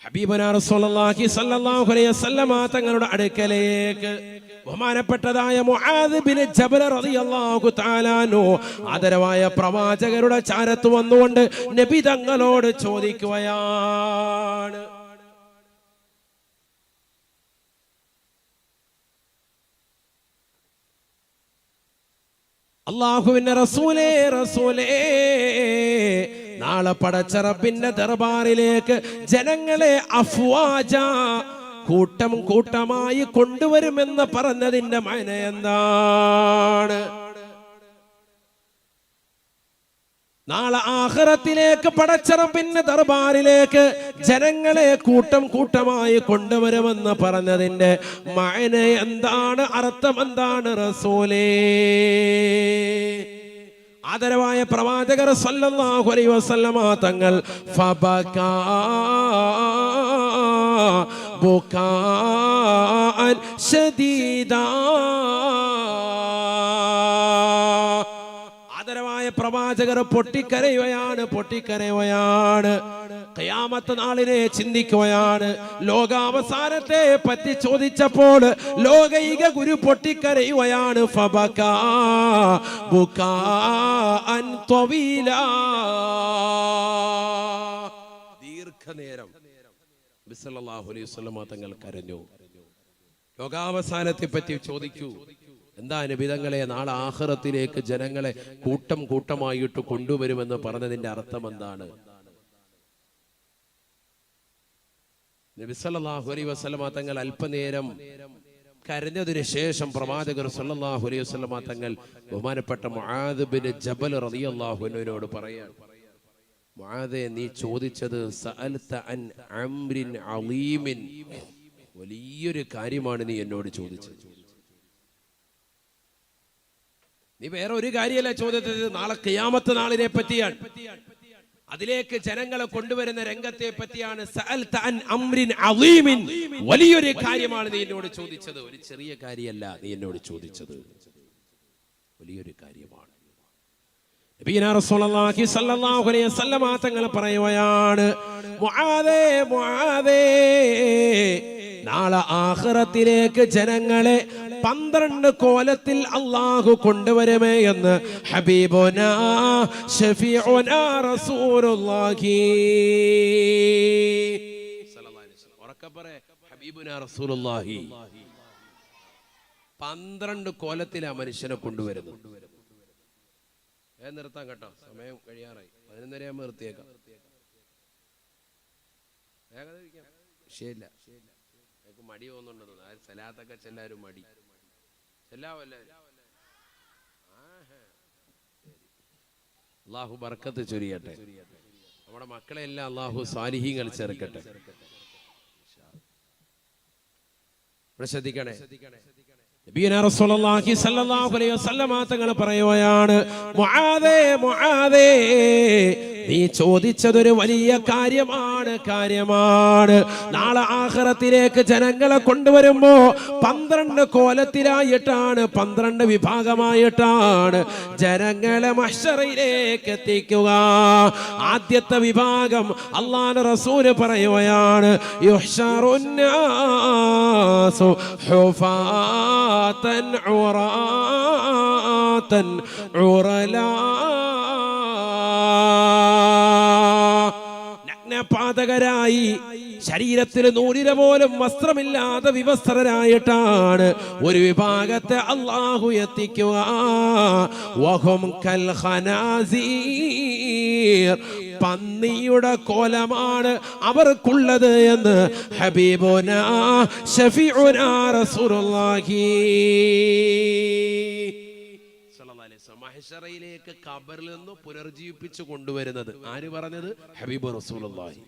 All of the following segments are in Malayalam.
ഹബീബുനാ റസൂലുള്ളാഹി സ്വല്ലല്ലാഹു അലൈഹി വസല്ലമ തങ്ങളുടെ അടുക്കലേക്ക് ബഹുമാനപ്പെട്ടതായ മുആദ് ബിൻ ജബൽ റളിയല്ലാഹു തആല അൻഹു ആദരവായ പ്രവാചകരുടെ ചാരത്ത് വന്നുകൊണ്ട് നബി തങ്ങളോട് ചോദിക്കുകയാണ്, അല്ലാഹുവിന്റെ റസൂലേ നാളെ പടച്ച റബ്ബിന്റെ ദർബാറിലേക്ക് ജനങ്ങളെ അഫ്വാജ കൂട്ടം കൂട്ടമായി കൊണ്ടുവരുമെന്ന് പറഞ്ഞതിന്റെ മഅന എന്താണ്? നാളെ ആഖിറത്തിലേക്ക് പടച്ച റബ്ബിന്റെ ദർബാറിലേക്ക് ജനങ്ങളെ കൂട്ടം കൂട്ടമായി കൊണ്ടുവരുമെന്ന് പറഞ്ഞതിന്റെ മഅന എന്താണ്? അർത്ഥം എന്താണ് റസൂലേ? ആദരവായ പ്രവാചകർ സല്ലല്ലാഹു അലൈഹി വസല്ലമ തങ്ങൾ ഫബകാ ബുകാഅൻ ശദീദാ, ആദരവായ പ്രവാചകർ പൊട്ടിക്കരയുകയാണ്. ഖിയാമത്ത് നാളിനെ ചിന്തിക്കുകയാണ്. ലോകാവസാനത്തെ പറ്റി ചോദിച്ചപ്പോൾ ലോകൈക ഗുരു പൊട്ടിക്കരയുകയാണ്. ഫബകാ ബുകാഅൻ ത്വവീലാ, ദീർഘനേരം നബി സല്ലല്ലാഹു അലൈഹി വസല്ലം തങ്ങൾ കരഞ്ഞു. ലോകാവസാനത്തെ പറ്റി ചോദിക്കൂ. എന്താ നബി തങ്ങളെ നാളെ ആഖിറത്തിലേക്ക് ജനങ്ങളെ കൂട്ടം കൂട്ടമായിട്ട് കൊണ്ടുവരുമെന്ന് പറഞ്ഞതിന്റെ അർത്ഥം എന്താണ്? നബി സല്ലല്ലാഹു അലൈഹി വസല്ലം തങ്ങൾ അല്പനേരം കരഞ്ഞതിനു ശേഷം പ്രവാചകർ സല്ലല്ലാഹു അലൈഹി വസല്ലം തങ്ങൾ ബഹുമാനപ്പെട്ട മുആദ് ബിൻ ജബൽ റളിയല്ലാഹു അൻഹുവിനോട് പറയാണ്, മുആദേ, നീ ചോദിച്ചത് സഅൽത അൻ അംരിൻ അളീമിൻ, വലിയൊരു കാര്യമാണ് നീ എന്നോട് ചോദിച്ചത്. നീ വേറെ ഒരു കാര്യമല്ല ചോദിച്ചത്, നാളെ ഖിയാമത്ത് നാളിനെ പറ്റിയാണ്, അതിലേക്ക് ജനങ്ങളെ കൊണ്ടുവരുന്ന രംഗത്തെ പറ്റിയാണ്. സഅൽത അൻ അംരിൻ അളീമിൻ, വലിയൊരു കാര്യമാണ് നീ എന്നോട് ചോദിച്ചത്. ഒരു ചെറിയ കാര്യമല്ല നീ എന്നോട് ചോദിച്ചത്, വലിയൊരു കാര്യമാണ്. നബിയുനാ റസൂലുള്ളാഹി സ്വല്ലല്ലാഹു അലൈഹി വസല്ലം തങ്ങൾ പറയുകയാണ്, മുആദേ മുആദേ, നാളെ ആഖിറത്തിലേക്ക് ജനങ്ങളെ 12 കോലത്തിൽ അല്ലാഹു കൊണ്ടുവരുമേ എന്ന് ഹബീബുനാ ശഫീഉനാ റസൂലുള്ളാഹി സ്വല്ലല്ലാഹു അലൈഹി വസല്ലം. ഉറക്കെ പറയ്, ഹബീബുനാ റസൂലുള്ളാഹി 12 കോലത്തിലാ മനുഷ്യനെ കൊണ്ടുവരുന്നത്. നിർത്താം കേട്ടോ, സമയം കഴിയാറായി. 11:30 ആകുമ്പോൾ നിർത്തിയേക്കാം. ശരിയില്ല, എനിക്ക് മടി തോന്നുന്നുണ്ടോ? സലാത്തൊക്കെ ചെല്ലാരും മടി ചെല്ലാവല്ലേ. അള്ളാഹു ബർക്കത്ത് ചൊരിയട്ടെ. നമ്മുടെ മക്കളെ എല്ലാം അള്ളാഹു സാലിഹീങ്ങൾ ചേർക്കട്ടെ. ശ്രദ്ധിക്കണേ. നബിയുനാ റസൂലുള്ളാഹി സ്വല്ലല്ലാഹു അലൈഹി വസല്ലം തങ്ങൾ പറയുകയാണ്, മുആദേ മുആദേ, നീ ചോദിച്ചതൊരു വലിയ കാര്യമാണ്. നാളെ ആഖിറത്തിലേക്ക് ജനങ്ങളെ കൊണ്ടുവരുമ്പോ 12 കോലത്തിലായിട്ടാണ്, 12 വിഭാഗമായിട്ടാണ് ജനങ്ങളെ മഹ്ശറിലേക്ക് എത്തിക്കുക. ആദ്യത്തെ വിഭാഗം അല്ലാഹുവിന്റെ റസൂല് പറയുകയാണ്, യുഹ്ശറുന്നാസു ഹുഫാതൻ ഉറാതൻ ഉറലാ, നഗ്നപാതകരായി ശരീരത്തിൽ നൂലിര പോലും വസ്ത്രമില്ലാതെ വിവസ്ത്രരായിട്ടാണ് ഒരു വിഭാഗത്തെ അല്ലാഹു എത്തിക്കുക. വഹും കൽ ഖനാസീർ, പന്നിയുടെ കോലമാണ് അവർക്കുള്ളത് എന്ന് ഹബീബുനാ ശഫീഉനാ റസൂലുള്ളാഹി സ്വല്ലല്ലാഹു അലൈഹി വസല്ലം. മഹ്ശറയിലേക്ക് ഖബറിൽ നിന്ന് പുനർജീവിപ്പിച്ചു കൊണ്ടുവരുന്നത് ആര് പറഞ്ഞത്? ഹബീബ് റസൂലുള്ളാഹി.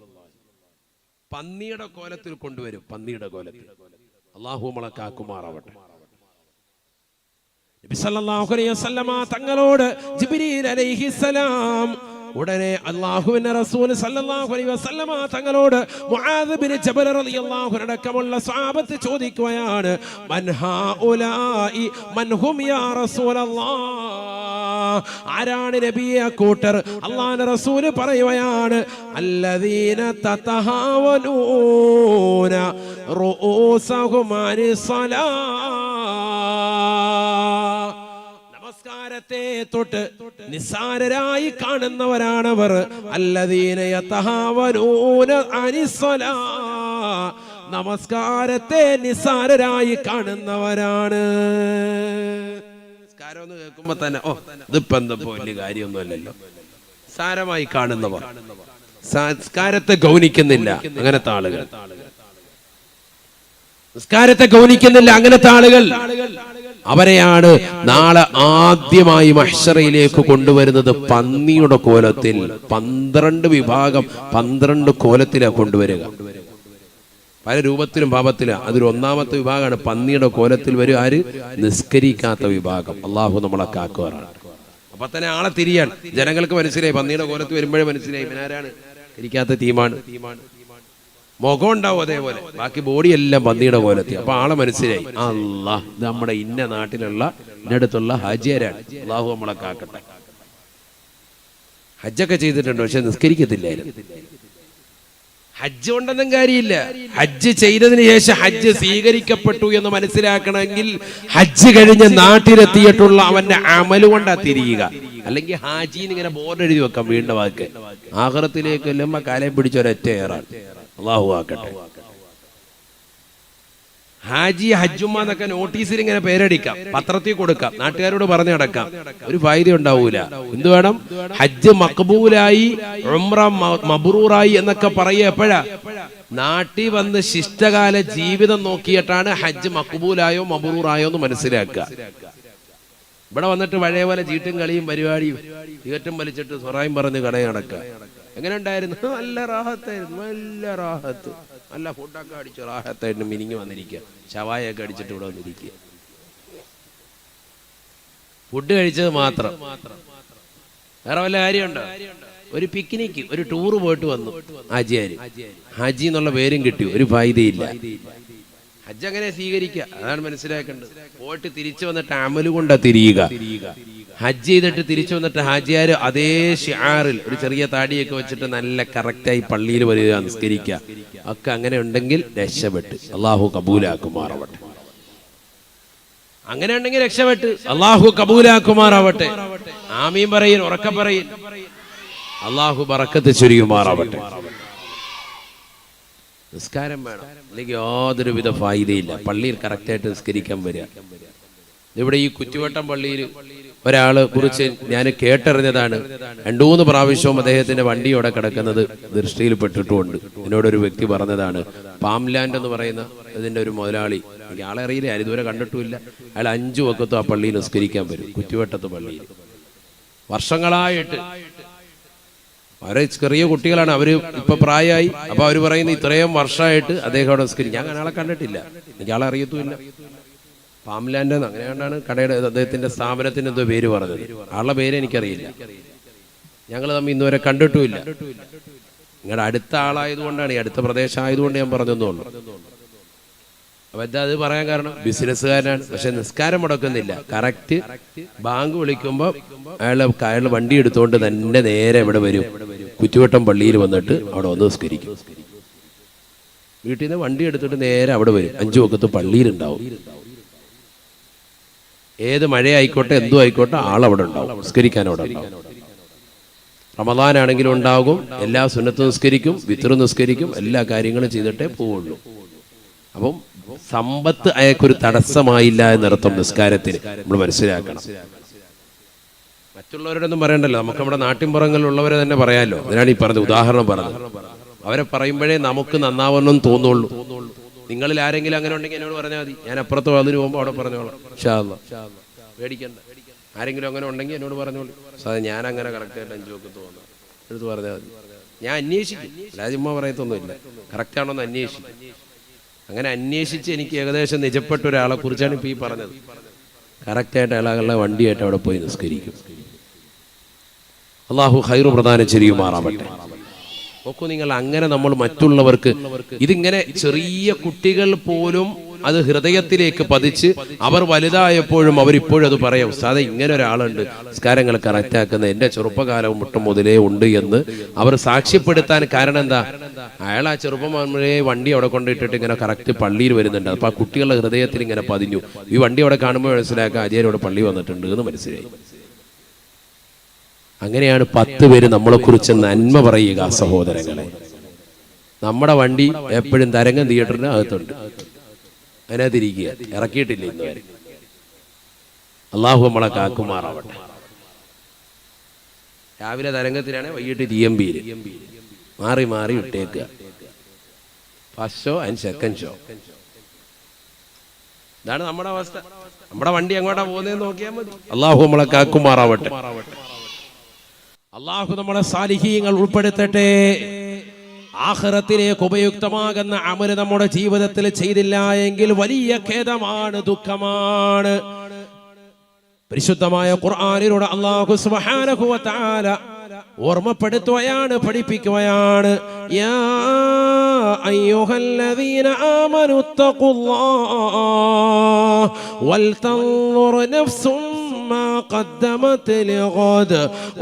പന്നിയുടെ കോലത്തിൽ കൊണ്ടുവരും, പന്നിയുടെ കോലത്തിൽ. അല്ലാഹു നമ്മളെ കാക്കുമാറാവട്ടെ. നബി സല്ലല്ലാഹു അലൈഹി വസല്ലം തങ്ങളോട് ജിബ്രീൽ അലൈഹിസ്സലാം ഉടനെ അല്ലാഹുവിന്റെ റസൂൽ സല്ലല്ലാഹു അലൈഹി വസല്ലം തങ്ങളോട് മുആദ് ബിൻ ജബൽ റളിയല്ലാഹു അൻഹു അടക്കമുള്ള സ്വഹാബത്ത് ചോദിക്കുകയാണ്, മൻ ഹൗലായി മൻ ഹും യാ റസൂലല്ലാഹ്, ആരാണ് നബിയെ ആ കൂട്ടർ? അല്ലാഹുവിന്റെ റസൂല് പറയുകയാണ്, അല്ലദീന തതഹാവനൂന റൂസഹും അനിസ്സലാ, നമസ്കാരത്തെ തൊട്ട് നിസ്സാരരായി കാണുന്നവരാണവർ. അല്ലദീന യതഹാവനൂന അനിസ്സലാ, നമസ്കാരത്തെ നിസ്സാരരായി കാണുന്നവരാണ്. നമസ്കാരം എന്ന് കേൾക്കുമ്പോ തന്നെ ഇതിപ്പോ എന്താ വലിയ കാര്യമൊന്നുമല്ലല്ലോ, സാരമായി കാണുന്നവർ, സംസ്കാരത്തെ ഗൗനിക്കുന്നില്ല അങ്ങനത്തെ ആളുകൾ, നിസ്കാരത്തെ ഗൗനിക്കുന്നില്ല അങ്ങനത്തെ ആളുകൾ, അവരെയാണ് നാളെ ആദ്യമായി മഹ്ശറയിലേക്ക് കൊണ്ടുവരുന്നത് പന്നിയുടെ കോലത്തിൽ. 12 വിഭാഗം 12 കോലത്തിലാണ് കൊണ്ടുവരിക, പല രൂപത്തിലും ഭാവത്തിലും. അതിൽ ഒന്നാമത്തെ വിഭാഗമാണ് പന്നിയുടെ കോലത്തിൽ വരും. ആര്? നിസ്കരിക്കാത്ത വിഭാഗം. അള്ളാഹു നമ്മളെ കാക്കുവാറാണ്. അപ്പൊ തന്നെ ആളെ തിരിയാൻ ജനങ്ങൾക്ക് മനസ്സിലായി, പന്നിയുടെ കോലത്തിൽ വരുമ്പോഴേ മനസ്സിലായി ഇവനാരാണ്, ഇരിക്കാത്ത ടീമാണ്. മുഖം ഉണ്ടാവും അതേപോലെ, ബാക്കി ബോഡി എല്ലാം പന്നിയുടെ കോലത്തിൽ. അപ്പൊ ആളെ മനസ്സിലായി, അല്ലാഹ് ഇത് നമ്മുടെ ഇന്ന നാട്ടിലുള്ള ഇന്നടുത്തുള്ള ഹാജിയാരാണ്. അള്ളാഹു നമ്മളെ കാക്കട്ടെ. ഹജ്ജൊക്കെ ചെയ്തിട്ടുണ്ട്, പക്ഷെ നിസ്കരിക്കത്തില്ലായിരുന്നു. ഹജ്ജ് കൊണ്ടൊന്നും കാര്യമില്ല. ഹജ്ജ് ചെയ്തതിന് ശേഷം ഹജ്ജ് സ്വീകരിക്കപ്പെട്ടു എന്ന് മനസ്സിലാക്കണമെങ്കിൽ ഹജ്ജ് കഴിഞ്ഞ് നാട്ടിലെത്തിയിട്ടുള്ള അവന്റെ അമല് കൊണ്ടാ തിരിയുക. അല്ലെങ്കിൽ ഹാജിന്ന് ഇങ്ങനെ ബോർഡ് എഴുതി വെക്കാം വീണ്ടും വാക്ക്. ആഖിറത്തിലേക്ക് എല്ലുമ്പോ കാലം പിടിച്ചൊരൊറ്റ ഏറാൻ. അല്ലാഹു ആക്കട്ടെ. ഹാജി ഹജ്ജുമ്മ എന്നൊക്കെ നോട്ടീസിൽ ഇങ്ങനെ പേരടിക്കാം, പത്രത്തിൽ കൊടുക്കാം, നാട്ടുകാരോട് പറഞ്ഞു നടക്കാം, ഒരു ഫായിദ ഉണ്ടാവൂല. എന്ത് വേണം? ഹജ്ജ് മഖബൂലായി, ഉംറ മബ്റൂറായി എന്നൊക്കെ പറയുക എപ്പോഴാ? നാട്ടിൽ വന്ന് ശിഷ്ടകാല ജീവിതം നോക്കിയിട്ടാണ് ഹജ്ജ് മഖബൂലായോ മബ്റൂറായോ എന്ന് മനസ്സിലാക്കുക. ഇവിടെ വന്നിട്ട് പഴയ പോലെ ചീട്ടും കളിയും പരിപാടിയും തീറ്റും വലിച്ചിട്ട് സൊറായും പറഞ്ഞ് കടയിൽ നടക്കുക. എങ്ങനെ ഉണ്ടായിരുന്നു? നല്ല റാഹത്തായിരുന്നു, നല്ല റാഹത്ത്, നല്ല ഫുഡൊക്കെ അടിച്ച് റാഹത്തായിട്ട് മിനിങ്ങി വന്നിരിക്കുക, ശവായൊക്കെ അടിച്ചിട്ട് ഇവിടെ വന്നിരിക്കുക. ഫുഡ് കഴിച്ചത് മാത്രം, വേറെ വല്ല കാര്യമുണ്ടോ? ഒരു പിക്നിക്ക്, ഒരു ടൂറ് പോയിട്ട് വന്നു ഹാജിയാര്. ഹാജി എന്നുള്ള പേരും കിട്ടി, ഒരു ഫായിദയില്ല. ഹജ്ജ് അങ്ങനെ സ്വീകരിക്കുക, അതാണ് മനസ്സിലാക്കേണ്ടത്. പോയിട്ട് തിരിച്ചു വന്നിട്ട് അമല് കൊണ്ടാ തിരിയുക. ഹജ്ജ് ചെയ്തിട്ട് തിരിച്ചു വന്നിട്ട് ഹാജിയാര് അതേ ഷിആറിൽ ഒരു ചെറിയ താടിയൊക്കെ വെച്ചിട്ട് നല്ല കറക്റ്റായി പള്ളിയിൽ വരിക, നിസ്കരിക്കുക ഒക്കെ അങ്ങനെ ഉണ്ടെങ്കിൽ രക്ഷപ്പെട്ട്. അള്ളാഹു കബൂലാക്കുമാറാവട്ടെ. അങ്ങനെ ഉണ്ടെങ്കിൽ രക്ഷപ്പെട്ട്. അള്ളാഹു കബൂലാക്കുമാറാവട്ടെ. ആമീൻ പറയും, ഉറക്കം പറയും. അള്ളാഹു ബറക്കത്ത് ചൊരിയുമാറാവട്ടെ. നിസ്കാരം വേണം, അല്ലെങ്കിൽ യാതൊരുവിധ ഫായിദയില്ല. പള്ളിയിൽ കറക്റ്റായിട്ട് നിസ്കരിക്കാൻ വരിക. ഇവിടെ ഈ കുറ്റിവട്ടം പള്ളിയിൽ ഒരാളെ കുറിച്ച് ഞാൻ കേട്ടറിഞ്ഞതാണ്. 2-3 പ്രാവശ്യവും അദ്ദേഹത്തിന്റെ വണ്ടി അവിടെ കിടക്കുന്നത് ദൃഷ്ടിയിൽപ്പെട്ടിട്ടുമുണ്ട്. എന്നോടൊരു വ്യക്തി പറഞ്ഞതാണ്, പാംലാൻഡ് എന്ന് പറയുന്ന ഇതിന്റെ ഒരു മുതലാളി, എനിക്ക് ആളെ അറിയില്ല, ഞാൻ ഇതുവരെ കണ്ടിട്ടുമില്ല. അയാൾ 5 വക്കത്തും ആ പള്ളിയിൽ നിസ്കരിക്കാൻ വരും, കുറ്റിവട്ടത്ത് പള്ളിയിൽ. വർഷങ്ങളായിട്ട് അവരെ ചെറിയ കുട്ടികളാണ്, അവര് ഇപ്പൊ പ്രായമായി. അപ്പൊ അവര് പറയുന്നത് ഇത്രയും വർഷമായിട്ട് അദ്ദേഹം അവിടെ നിസ്കരിക്കും. ഞാൻ ആളെ കണ്ടിട്ടില്ല, എനിക്ക് ആളെ അറിയത്തുമില്ല. പാംലാൻഡ് അങ്ങനെയാണ്ടാണ് കടയുടെ അദ്ദേഹത്തിന്റെ സ്ഥാപനത്തിന് എന്തോ പേര് പറഞ്ഞത്. ആളുടെ പേര് എനിക്കറിയില്ല, ഞങ്ങൾ തമ്മിൽ ഇന്നുവരെ കണ്ടിട്ടുമില്ല. നിങ്ങളുടെ അടുത്ത ആളായതുകൊണ്ടാണ്, ഈ അടുത്ത പ്രദേശമായതുകൊണ്ട് ഞാൻ പറഞ്ഞെന്നുള്ളൂ. അപ്പൊ എന്താ അത് പറയാൻ കാരണം? ബിസിനസ്സുകാരനാണ്, പക്ഷെ നിസ്കാരം മുടക്കുന്നില്ല. കറക്റ്റ് ബാങ്ക് വിളിക്കുമ്പോ അയാൾ വണ്ടി എടുത്തുകൊണ്ട് തന്നെ നേരെ ഇവിടെ വരും, കുറ്റിവട്ടം പള്ളിയിൽ വന്നിട്ട് അവിടെ വന്ന് നിസ്കരിക്കും. വീട്ടിൽ നിന്ന് വണ്ടി എടുത്തിട്ട് നേരെ അവിടെ വരും, 5 വക്കത്ത് പള്ളിയിലുണ്ടാവും. ഏത് മഴയായിക്കോട്ടെ എന്തും ആയിക്കോട്ടെ ആളവിടെ ഉണ്ടാവും, നിസ്കരിക്കാൻ അവിടെ ഉണ്ടാവും. റമദാനാണെങ്കിലും ഉണ്ടാകും, എല്ലാ സുന്നത്തും നിസ്കരിക്കും, വിത്റും നിസ്കരിക്കും, എല്ലാ കാര്യങ്ങളും ചെയ്തിട്ടേ പോവുള്ളൂ. അപ്പം സമ്പത്ത് അയാൾക്കൊരു തടസ്സമായില്ല എന്നർത്ഥം നിസ്കാരത്തിന് നമ്മൾ മനസ്സിലാക്കണം. മറ്റുള്ളവരുടെ ഒന്നും പറയണ്ടല്ലോ, നമുക്ക് നമ്മുടെ നാട്ടിൻപുറങ്ങളിലുള്ളവരെ തന്നെ പറയാമല്ലോ. അതിനാണ് ഈ പറഞ്ഞ ഉദാഹരണം പറഞ്ഞത്. അവരെ പറയുമ്പോഴേ നമുക്ക് നന്നാവണം തോന്നുള്ളൂ. നിങ്ങളിൽ ആരെങ്കിലും അങ്ങനെ ഉണ്ടെങ്കിൽ എന്നോട് പറഞ്ഞാൽ മതി, ഞാൻ അപ്പുറത്ത് അതിന് പോകുമ്പോൾ അവിടെ പറഞ്ഞോളാം. ഇൻഷാ അല്ലാഹ്, പേടിക്കണ്ട. ആരെങ്കിലും അങ്ങനെ ഉണ്ടെങ്കിൽ എന്നോട് പറഞ്ഞോളൂ. ഞാൻ അങ്ങനെ കറക്റ്റായിട്ട് 5 വക്കത്ത് തോന്നാം എടുത്ത് പറഞ്ഞാൽ മതി. ഞാൻ അന്വേഷിക്കും, അല്ലാതെ ചുമ്മാ പറയത്തൊന്നുമില്ല. കറക്റ്റാണോ എന്ന് അന്വേഷിക്കും. അങ്ങനെ അന്വേഷിച്ച് എനിക്ക് ഏകദേശം നിജപ്പെട്ട ഒരാളെ കുറിച്ചാണ് ഇപ്പൊ ഈ പറഞ്ഞത്. കറക്റ്റായിട്ട് അയാളുടെ വണ്ടിയായിട്ട് അവിടെ പോയി നിസ്കരിക്കും. അള്ളാഹു ഖൈറ് പ്രദാനം ചെയ്യുമാറാവട്ടെ. നോക്കൂ നിങ്ങൾ, അങ്ങനെ നമ്മൾ മറ്റുള്ളവർക്ക് ഇതിങ്ങനെ ചെറിയ കുട്ടികൾ പോലും അത് ഹൃദയത്തിലേക്ക് പതിച്ച് അവർ വലുതായപ്പോഴും അവരിപ്പോഴും അത് പറയാം, ഉസ്താദെ ഇങ്ങനെ ഒരാളുണ്ട് നിസ്കാരങ്ങൾ കറക്റ്റാക്കുന്ന എൻ്റെ ചെറുപ്പകാലം മുട്ടം മുതലേ ഉണ്ട് എന്ന് അവർ സാക്ഷ്യപ്പെടുത്താൻ കാരണം എന്താ? അയാൾ ആ ചെറുപ്പം വണ്ടി അവിടെ കൊണ്ടിട്ടിട്ട് ഇങ്ങനെ കറക്റ്റ് പള്ളിയിൽ വരുന്നുണ്ട്. അപ്പൊ ആ കുട്ടികളുടെ ഹൃദയത്തിൽ ഇങ്ങനെ പതിഞ്ഞു. ഈ വണ്ടി അവിടെ കാണുമ്പോൾ മനസ്സിലാക്കുക അജയരോട് പള്ളി വന്നിട്ടുണ്ട് എന്ന് മനസ്സിലായി. അങ്ങനെയാണ് 10 പേര് നമ്മളെ കുറിച്ച് നന്മ പറയുക. സഹോദരങ്ങളെ, നമ്മുടെ വണ്ടി എപ്പോഴും തരംഗം തിയേറ്ററിന് അകത്തുണ്ട്, അതിനകത്തിരിക്കുക, ഇറക്കിയിട്ടില്ല ഇന്ന് വരെ. അള്ളാഹു നമ്മളെ കാക്കുമാറാവട്ടെ. രാവിലെ തരംഗത്തിലാണ്, വൈകിട്ട് TMB-യിൽ മാറി മാറി ഇട്ടേക്കുക. First show and second show. ഇതാണ് നമ്മുടെ അവസ്ഥ. നമ്മുടെ വണ്ടി എങ്ങോട്ടാ പോകുന്നതെന്ന് നോക്കിയാൽ മതി. അള്ളാഹു നമ്മളെ കാക്കുമാറാവട്ടെ. അള്ളാഹു നമ്മളെ സാലിഹീങ്ങൾ ഉൾപ്പെടുത്തട്ടെ. ആഖിറത്തിലേക്ക് ഉപയുക്തമാകുന്ന അമല് നമ്മുടെ ജീവിതത്തിൽ ചെയ്തില്ല എങ്കിൽ വലിയ ഖേദമാണ്, ദുഃഖമാണ്. പരിശുദ്ധമായ ഖുർആനിലൂടെ അല്ലാഹു സുബ്ഹാനഹു വ തആല ഓർമ്മപ്പെടുത്തുകയാണ്, പഠിപ്പിക്കുകയാണ്. യാ അയ്യുഹല്ലദീന ആമനു തഖുല്ലാഹ വൽ തൻദുർ നഫ്സും ما قدمت لغد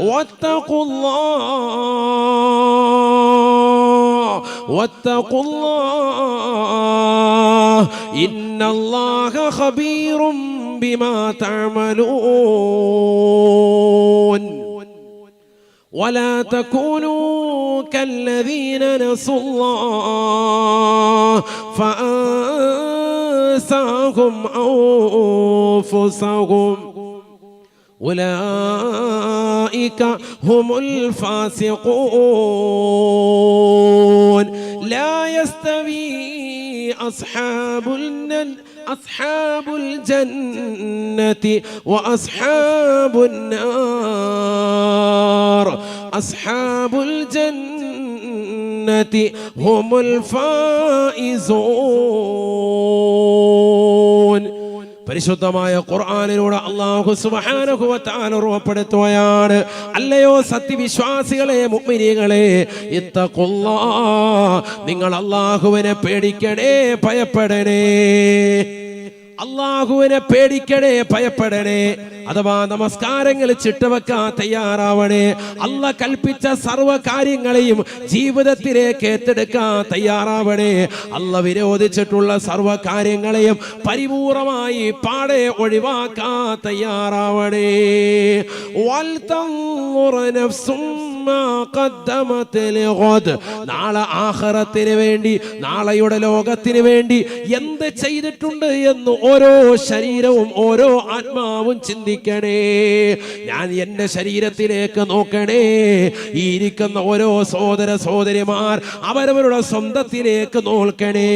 واتقوا الله إن الله خبير بما تعملون ولا تكونوا كالذين نسوا الله فأنساهم أنفسهم أولئك هم الفاسقون لا يستوي أصحاب الجنة وأصحاب النار أصحاب الجنة هم الفائزون. പരിശുദ്ധമായ ഖുർആനിലൂടെ അല്ലാഹു സുബ്ഹാനഹു വ തആല ഓർമ്മപ്പെടുത്തുകയാണ്, അല്ലയോ സത്യവിശ്വാസികളെ, മുഅ്മിനീങ്ങളെ, ഇത്തഖുല്ലാഹ്, നിങ്ങൾ അല്ലാഹുവിനെ പേടിക്കണേ, ഭയപ്പെടണേ. അല്ലാഹുവിനെ പേടിക്കണേ, ഭയപ്പെടണേ. അഥവാ നമസ്കാരങ്ങൾ ചിട്ടവെക്കാൻ തയ്യാറാവണേ. അല്ലാഹ് കൽപ്പിച്ച സർവ്വ കാര്യങ്ങളെയും ജീവിതത്തിലേക്ക് ഏറ്റെടുക്കാൻ തയ്യാറാവണേ. അല്ലാഹ് വിരോധിച്ചിട്ടുള്ള സർവ്വ കാര്യങ്ങളെയും പരിപൂർണമായി പാടെ ഒഴിവാക്കാൻ തയ്യാറാവണേ. നാളെ ആഖിറത്തിന് വേണ്ടി, നാളെയുടെ ലോകത്തിന് വേണ്ടി എന്ത് ചെയ്തിട്ടുണ്ട് എന്ന് ഓരോ ശരീരവും ഓരോ ആത്മാവും ചിന്തിക്കണേ. ഞാൻ എന്റെ ശരീരത്തിലേക്ക് നോക്കണേ. ഈ ഇരിക്കുന്ന ഓരോ സഹോദര സഹോദരിമാർ അവരവരുടെ സ്വന്തത്തിലേക്ക് നോക്കണേ.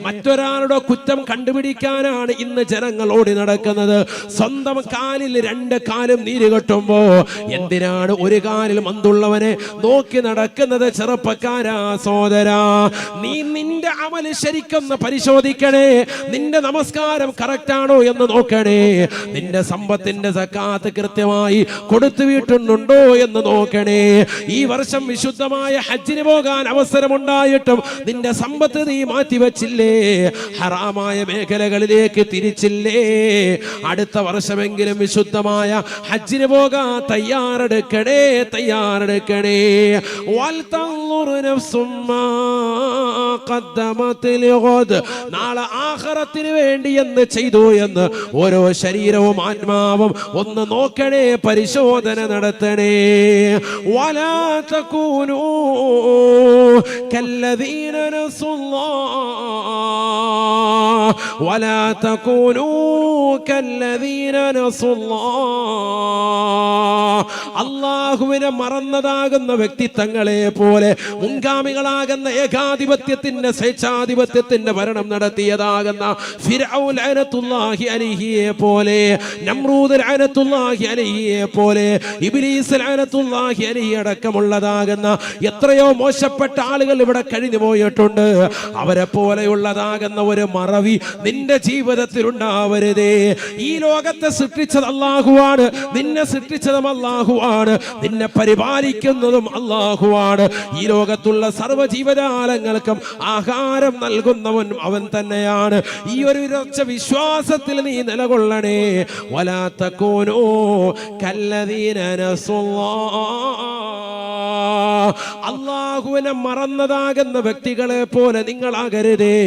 മറ്റൊരാളുടെ കുറ്റം കണ്ടുപിടിക്കാനാണ് ഇന്ന് ജനങ്ങൾ ഓടി നടക്കുന്നത്. സ്വന്തം കാലിൽ 2 കാലും നീര് കെട്ടുമ്പോ എന്തിനാണ് ഒരു കാലിൽ മന്തുള്ളവനെ നോക്കി നടക്കുന്നത്? ചെറുപ്പക്കാരാ, സഹോദരാ, നീ നിന്റെ അമല് ശരിക്കൊന്ന് പരിശോധിക്കണേ. നിന്റെ നമസ്കാരം കറക്റ്റ് ആണോ എന്ന് നോക്കണേ. നിന്റെ സമ്പത്തിന്റെ സക്കാത്ത് കൃത്യമായി കൊടുത്തു വീട്ടുന്നുണ്ടോ എന്ന് നോക്കണേ. ഈ വർഷം വിശുദ്ധമായ ഹജ്ജിന് പോകാൻ അവസരമുണ്ടായിട്ടും നിന്റെ സമ്പത്ത് നീ മാറ്റിവെച്ചില്ലേ? ഹറാമായ മേഖലകളിലേക്ക് തിരിച്ചില്ലേ? അടുത്ത വർഷമെങ്കിലും വിശുദ്ധമായ ഹജ്ജിന് പോകാൻ തയ്യാറെടുക്കണേ, തയ്യാറെടുക്കണേ. നാളെ ആഖിറത്തിന് വേണ്ടി എന്ത് ചെയ്തു എന്ന് ഓരോ ശരീരവും ആത്മാവും ഒന്ന് നോക്കണേ, പരിശോധന നടത്തണേ. വലാ തകൂനൂ കല്ലദീന നസുല്ലാഹ് വലാ തകൂനൂ കല്ലദീന നസുല്ലാഹ്. അല്ലാഹുവിനെ മറന്നതാകുന്ന വ്യക്തിത്വങ്ങളെ പോലെ, മുൻഗാമികളാകുന്ന ഏകാധിപത്യത്തിന്റെ സ്വേച്ഛാധിപത്യത്തിന്റെ ഭരണം നടത്തിയതാകുന്ന ഫിർഔൻ ലഅനത്തുല്ലാഹി അലൈഹിയെ പോലെ, നമ്രൂദ് ലഅനത്തുല്ലാഹി അലൈഹിയെ പോലെ, ഇബ്ലീസ് ലഅനത്തുല്ലാഹി അലൈഹി അടക്കമുള്ളതാകുന്ന എത്രയോ മോശപ്പെട്ട ആളുകൾ ഇവിടെ കഴിഞ്ഞു പോയിട്ടുണ്ട്. അവരെ പോലെയുള്ളതാകുന്ന ഒരു മറവി നിന്റെ ജീവിതത്തിൽ ഉണ്ടാവരുതേ. ഈ ലോകത്തെ സൃഷ്ടിച്ചത് അല്ലാഹുവാണ്, നിന്നെ സൃഷ്ടിച്ചതും അല്ലാഹുവാണ്. അല്ലാഹുവാണ്, നിന്നെ പരിപാലിക്കുന്നതും അല്ലാഹുവാണ്. ഈ ലോകത്തുള്ള സർവ്വ ജീവജാലങ്ങൾക്കും ആഹാരം നൽകുന്നവൻ അവൻ തന്നെയാണ്. ഈ ഒരു ഉറച്ച വിശ്വാസത്തിൽ നീ നിലകൊള്ളണേ. വലാ തകൂനൂ കല്ലദീന നസുല്ലാഹ്, അല്ലാഹുവിനെ മറന്നതാകുന്ന വ്യക്തികളെ പോലെ നിങ്ങളാകരുതേ.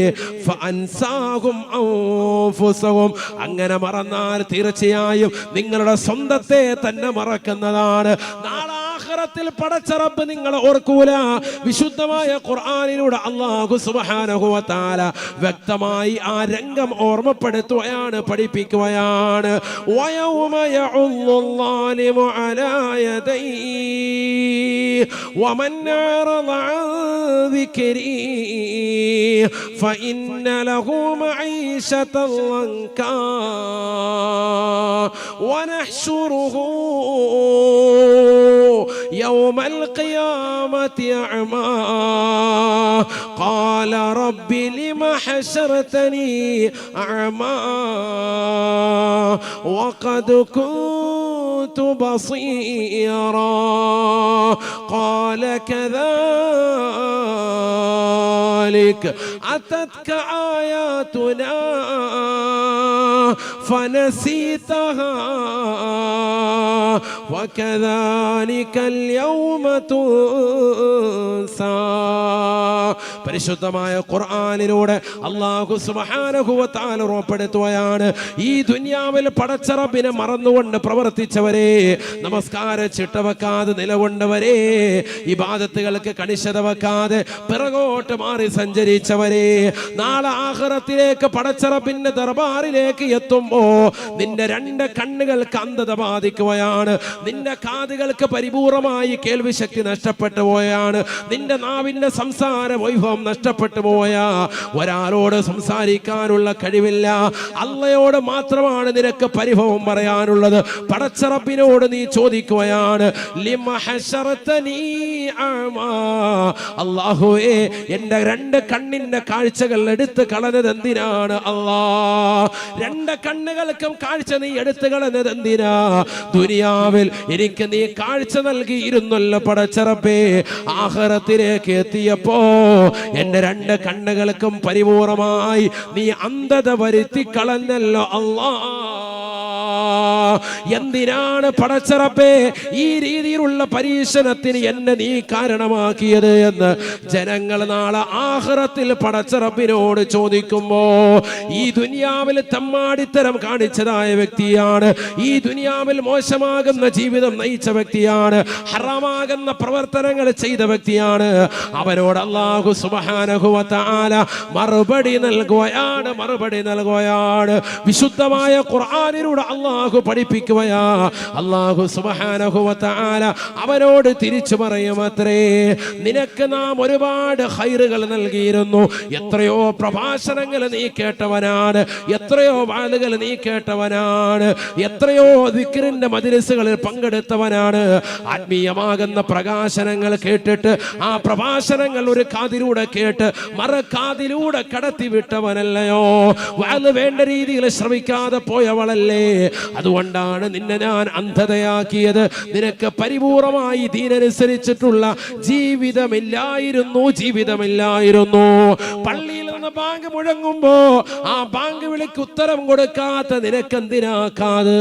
ഫഅൻസാഹും അൻഫുസഹും, അങ്ങനെ മറന്നാൽ തീർച്ചയായും നിങ്ങളുടെ സ്വന്തത്തെ തന്നെ മറക്കുന്നതാണ്. നാളെ ആഖിറത്തിൽ പടച്ച റബ്ബ് നിങ്ങളെ ഓർക്കൂല. വിശുദ്ധമായ ഖുർആനിലൂടെ അല്ലാഹു സുബ്ഹാനഹു വ തആല വ്യക്തമായി ആ രംഗം ഓർമ്മപ്പെടുത്തുകയാണ്, പഠിപ്പിക്കുകയാണ്. വയൗമ യഉല്ലാലിമു അലാ യദൈഹി വമൻ അറദ അൻ ദിക്രി ഫഇന്ന ലഹു മഈശതൻ ലൻകാ വനഹ്ശുറുഹു يوم القيامة أعمى قال رب لم حشرتني أعمى وقد كنت بصيرا قال كذلك أتتك آياتنا فنسيتها وكذلك اليوم تنسى. പരിശുദ്ധമായ ഖുർആനിലൂടെ അല്ലാഹു സുബ്ഹാനഹു വ തആല ഉറപ്പെടുത്തുകയാണ്, ഈ ദുനിയാവിൽ പടച്ച റബ്ബിനെ മറന്നുകൊണ്ട് പ്രവർത്തിച്ചവരെ, നമസ്കാര ചിട്ട വെക്കാതെ നിലകൊണ്ടവരെ, ഇബാദത്തുകൾക്ക് കണിശത വെക്കാതെ പിറകോട്ട് മാറി സഞ്ചരിച്ചവരെ, നാളെ ആഖിറത്തിലേക്ക് പടച്ച റബ്ബിന്റെ ദർബാറിലേക്ക് എത്തുമ്പോ നിന്റെ രണ്ട് കണ്ണുകൾക്ക് അന്ധത ബാധിക്കുകയാണ്, നിന്റെ കാതുകൾക്ക് പരിപൂർണമായി കേൾവി ശക്തി നഷ്ടപ്പെട്ടു പോയാണ്, നിന്റെ നാവിന്റെ സംസാര വൈഭവം നഷ്ടപ്പെട്ടു പോയ, ഒരാളോട് സംസാരിക്കാനുള്ള കഴിവില്ല, അള്ളയോട് മാത്രമാണ് നിനക്ക് പരിഭവം പറയാനുള്ളത്. പടച്ച റബ്ബിനോട് നീ ചോദിക്കുകയാണ്, ലിമ ഹശറതനീ അഅ്മാ, അല്ലാഹുവേ എൻ്റെ രണ്ട് കണ്ണിന്റെ കാഴ്ചകൾ എടുത്ത് കളഞ്ഞത് എന്തിനാണ് അല്ലാ? രണ്ട് കണ്ണുകൾക്കും കാഴ്ച നീ എടുത്തു കളഞ്ഞത് എന്തിനാ? ദുനിയാവിൽ എനിക്ക് നീ കാഴ്ച നൽകിയിരുന്നല്ലോ പടച്ച റബ്ബേ, ആഖിറത്തിലേക്ക് എത്തിയപ്പോ എന്റെ രണ്ട് കണ്ണുകൾക്കും പരിപൂർണമായി നീ അന്ധത വരുത്തി കളഞ്ഞല്ലോ അല്ലാ. എന്തിനാണ് പടച്ച റബ്ബേ ഈ രീതിയിലുള്ള പരീക്ഷണത്തിന് എന്നെ നീ കാരണമാക്കിയത് എന്ന് ജനങ്ങൾ നാളെ ആഖിറത്തിൽ പടച്ച റബ്ബിനോട് ചോദിക്കുമ്പോ, ഈ ദുനിയാവിൽ തമ്മാടിത്തരം കാണിച്ചതായ വ്യക്തിയാണ്, ഈ ദുനിയാവിൽ മോശമാകുന്ന ജീവിതം നയിച്ച വ്യക്തിയാണ്, ഹറാമാകുന്ന പ്രവർത്തനങ്ങൾ ചെയ്ത വ്യക്തിയാണ്, അവനോട് അല്ലാഹു സുബ്ഹാനഹു വ തആല മറുപടി നൽകുകയാണ്. വിശുദ്ധമായ ഖുർആനിലൂടെ അല്ലാഹു പഠിപ്പിക്കുകയാ. അല്ലാഹു സുബ്ഹാനഹു വ തആല അവനോട് തിരിച്ചു പറയുമത്രേ, നിനക്ക് നാം ഒരുപാട് ഖൈറുകൾ നൽകിയിരുന്നു, എത്രയോ പ്രഭാഷണങ്ങൾ നീ കേട്ടവനാണ്, എത്രയോ വാളുകൾ നീ കേട്ടവനാണ്, എത്രയോ ദിക്റിന്റെ മജ്‌ലിസുകളിൽ പങ്കെടുത്തവനാണ്, ആത്മീയമാകുന്ന പ്രകാശനങ്ങൾ കേട്ടിട്ട് ആ പ്രഭാഷണങ്ങൾ ഒരു കാതിലൂടെ കേട്ട് മറുകാതിലൂടെ കടത്തി വിട്ടവനല്ലയോ? വാള് വേണ്ട രീതിയിൽ ശ്രമിക്കാതെ പോയവളല്ലേ? അതുകൊണ്ടാണ് നിന്നെ ഞാൻ അന്ധതയാക്കിയത്. നിനക്ക് പരിപൂർണമായി ദീനനുസരിച്ചിട്ടുള്ള ജീവിതമില്ലായിരുന്നു. പള്ളിയിൽ നിന്ന് ബാങ്ക് മുഴങ്ങുമ്പോ ആ ബാങ്ക് വിളിക്ക് ഉത്തരം കൊടുക്കാത്ത നിനക്കെന്തിനാക്കാത്?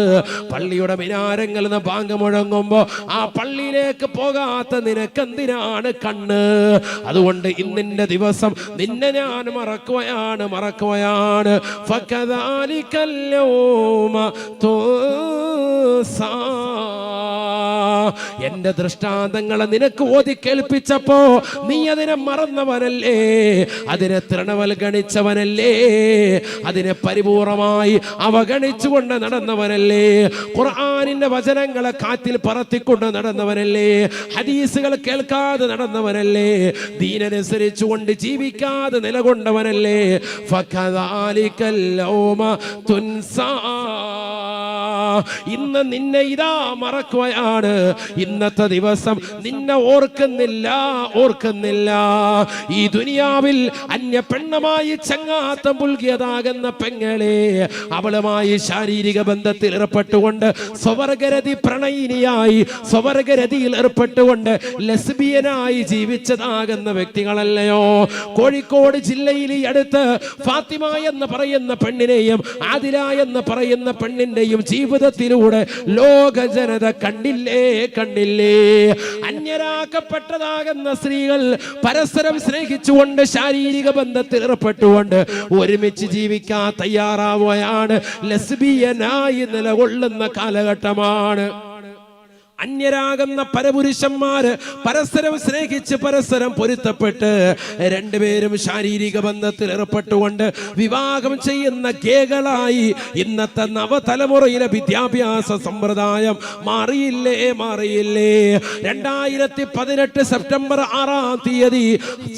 പള്ളിയുടെ മിനാരങ്ങളിൽ നിന്ന് ബാങ്ക് മുഴങ്ങുമ്പോ ആ പള്ളിയിലേക്ക് പോകാത്ത നിനക്കെന്തിനാണ് കണ്ണ്? അതുകൊണ്ട് ഇന്നിന്റെ ദിവസം നിന്നെ ഞാൻ മറക്കുകയാണ്. ഫകദാലികൽ യൗമ തുൻസാ. എന്റെ ദൃഷ്ടാന്തങ്ങളെ നിനക്ക് ഓതി കേൾപ്പിച്ചപ്പോ നീ അതിനെ മറന്നവനല്ലേ, അതിനെ തൃണവൽഗണിച്ചവനല്ലേ, അതിനെ പരിപൂർണമായി അവഗണിച്ചുകൊണ്ട് നടന്നവനല്ലേ, ഖുർആനിന്റെ വചനങ്ങളെ കാറ്റിൽ പറത്തിക്കൊണ്ട് നടന്നവനല്ലേ, ഹദീസുകൾ കേൾക്കാതെ നടന്നവനല്ലേ, ദീനനുസരിച്ചുകൊണ്ട് ജീവിക്കാതെ നിലകൊണ്ടവനല്ലേ. ഫകദാലികൽ യൗമ തുൻസാ. ഇന്ന് നിന്നെ ഇതാ മറക്കുകയാണ്. ഇന്നത്തെ ദിവസം നിന്നെ ഓർക്കുന്നില്ല. ഈ ദുനിയാവിൽ അന്യ പെണ്ണുമായി ചങ്ങാത്തം പുൽകിയതാകുന്ന പെങ്ങളെ, അവളുമായി ശാരീരിക ബന്ധത്തിൽ ഏർപ്പെട്ടുകൊണ്ട് സ്വവർഗരതി പ്രണയിനിയായി സ്വവർഗരതിയിൽ ഏർപ്പെട്ടുകൊണ്ട് ലെസ്ബിയനായി ജീവിച്ചതാകുന്ന വ്യക്തികളല്ലയോ? കോഴിക്കോട് ജില്ലയിൽ ഈ അടുത്ത് ഫാത്തിമ എന്ന് പറയുന്ന പെണ്ണിനെയും ആദില എന്ന് പറയുന്ന പെണ്ണിന്റെയും ജീവിതത്തിലൂടെ ലോക ജനത കണ്ടില്ലേ? അന്യരാക്കപ്പെട്ടതാകുന്ന സ്ത്രീകൾ പരസ്പരം സ്നേഹിച്ചുകൊണ്ട് ശാരീരിക ബന്ധത്തിൽ ഏർപ്പെട്ടുകൊണ്ട് ഒരുമിച്ച് ജീവിക്കാൻ തയ്യാറാവുകയാണ്. ലെസ്ബിയനായി നിലകൊള്ളുന്ന കാലഘട്ടമാണ്. അന്യരാകുന്ന പരപുരുഷന്മാര് പരസ്പരം സ്നേഹിച്ച് പരസ്പരം പൊരുത്തപ്പെട്ട് രണ്ടുപേരും ശാരീരിക ബന്ധത്തിൽ ഏർപ്പെട്ടുകൊണ്ട് വിവാഹം ചെയ്യുന്ന ഗേകളായി ഇന്നത്തെ നവതലമുറയിലെ വിദ്യാഭ്യാസ സമ്പ്രദായം മാറിയില്ലേ? 2018 സെപ്റ്റംബർ 6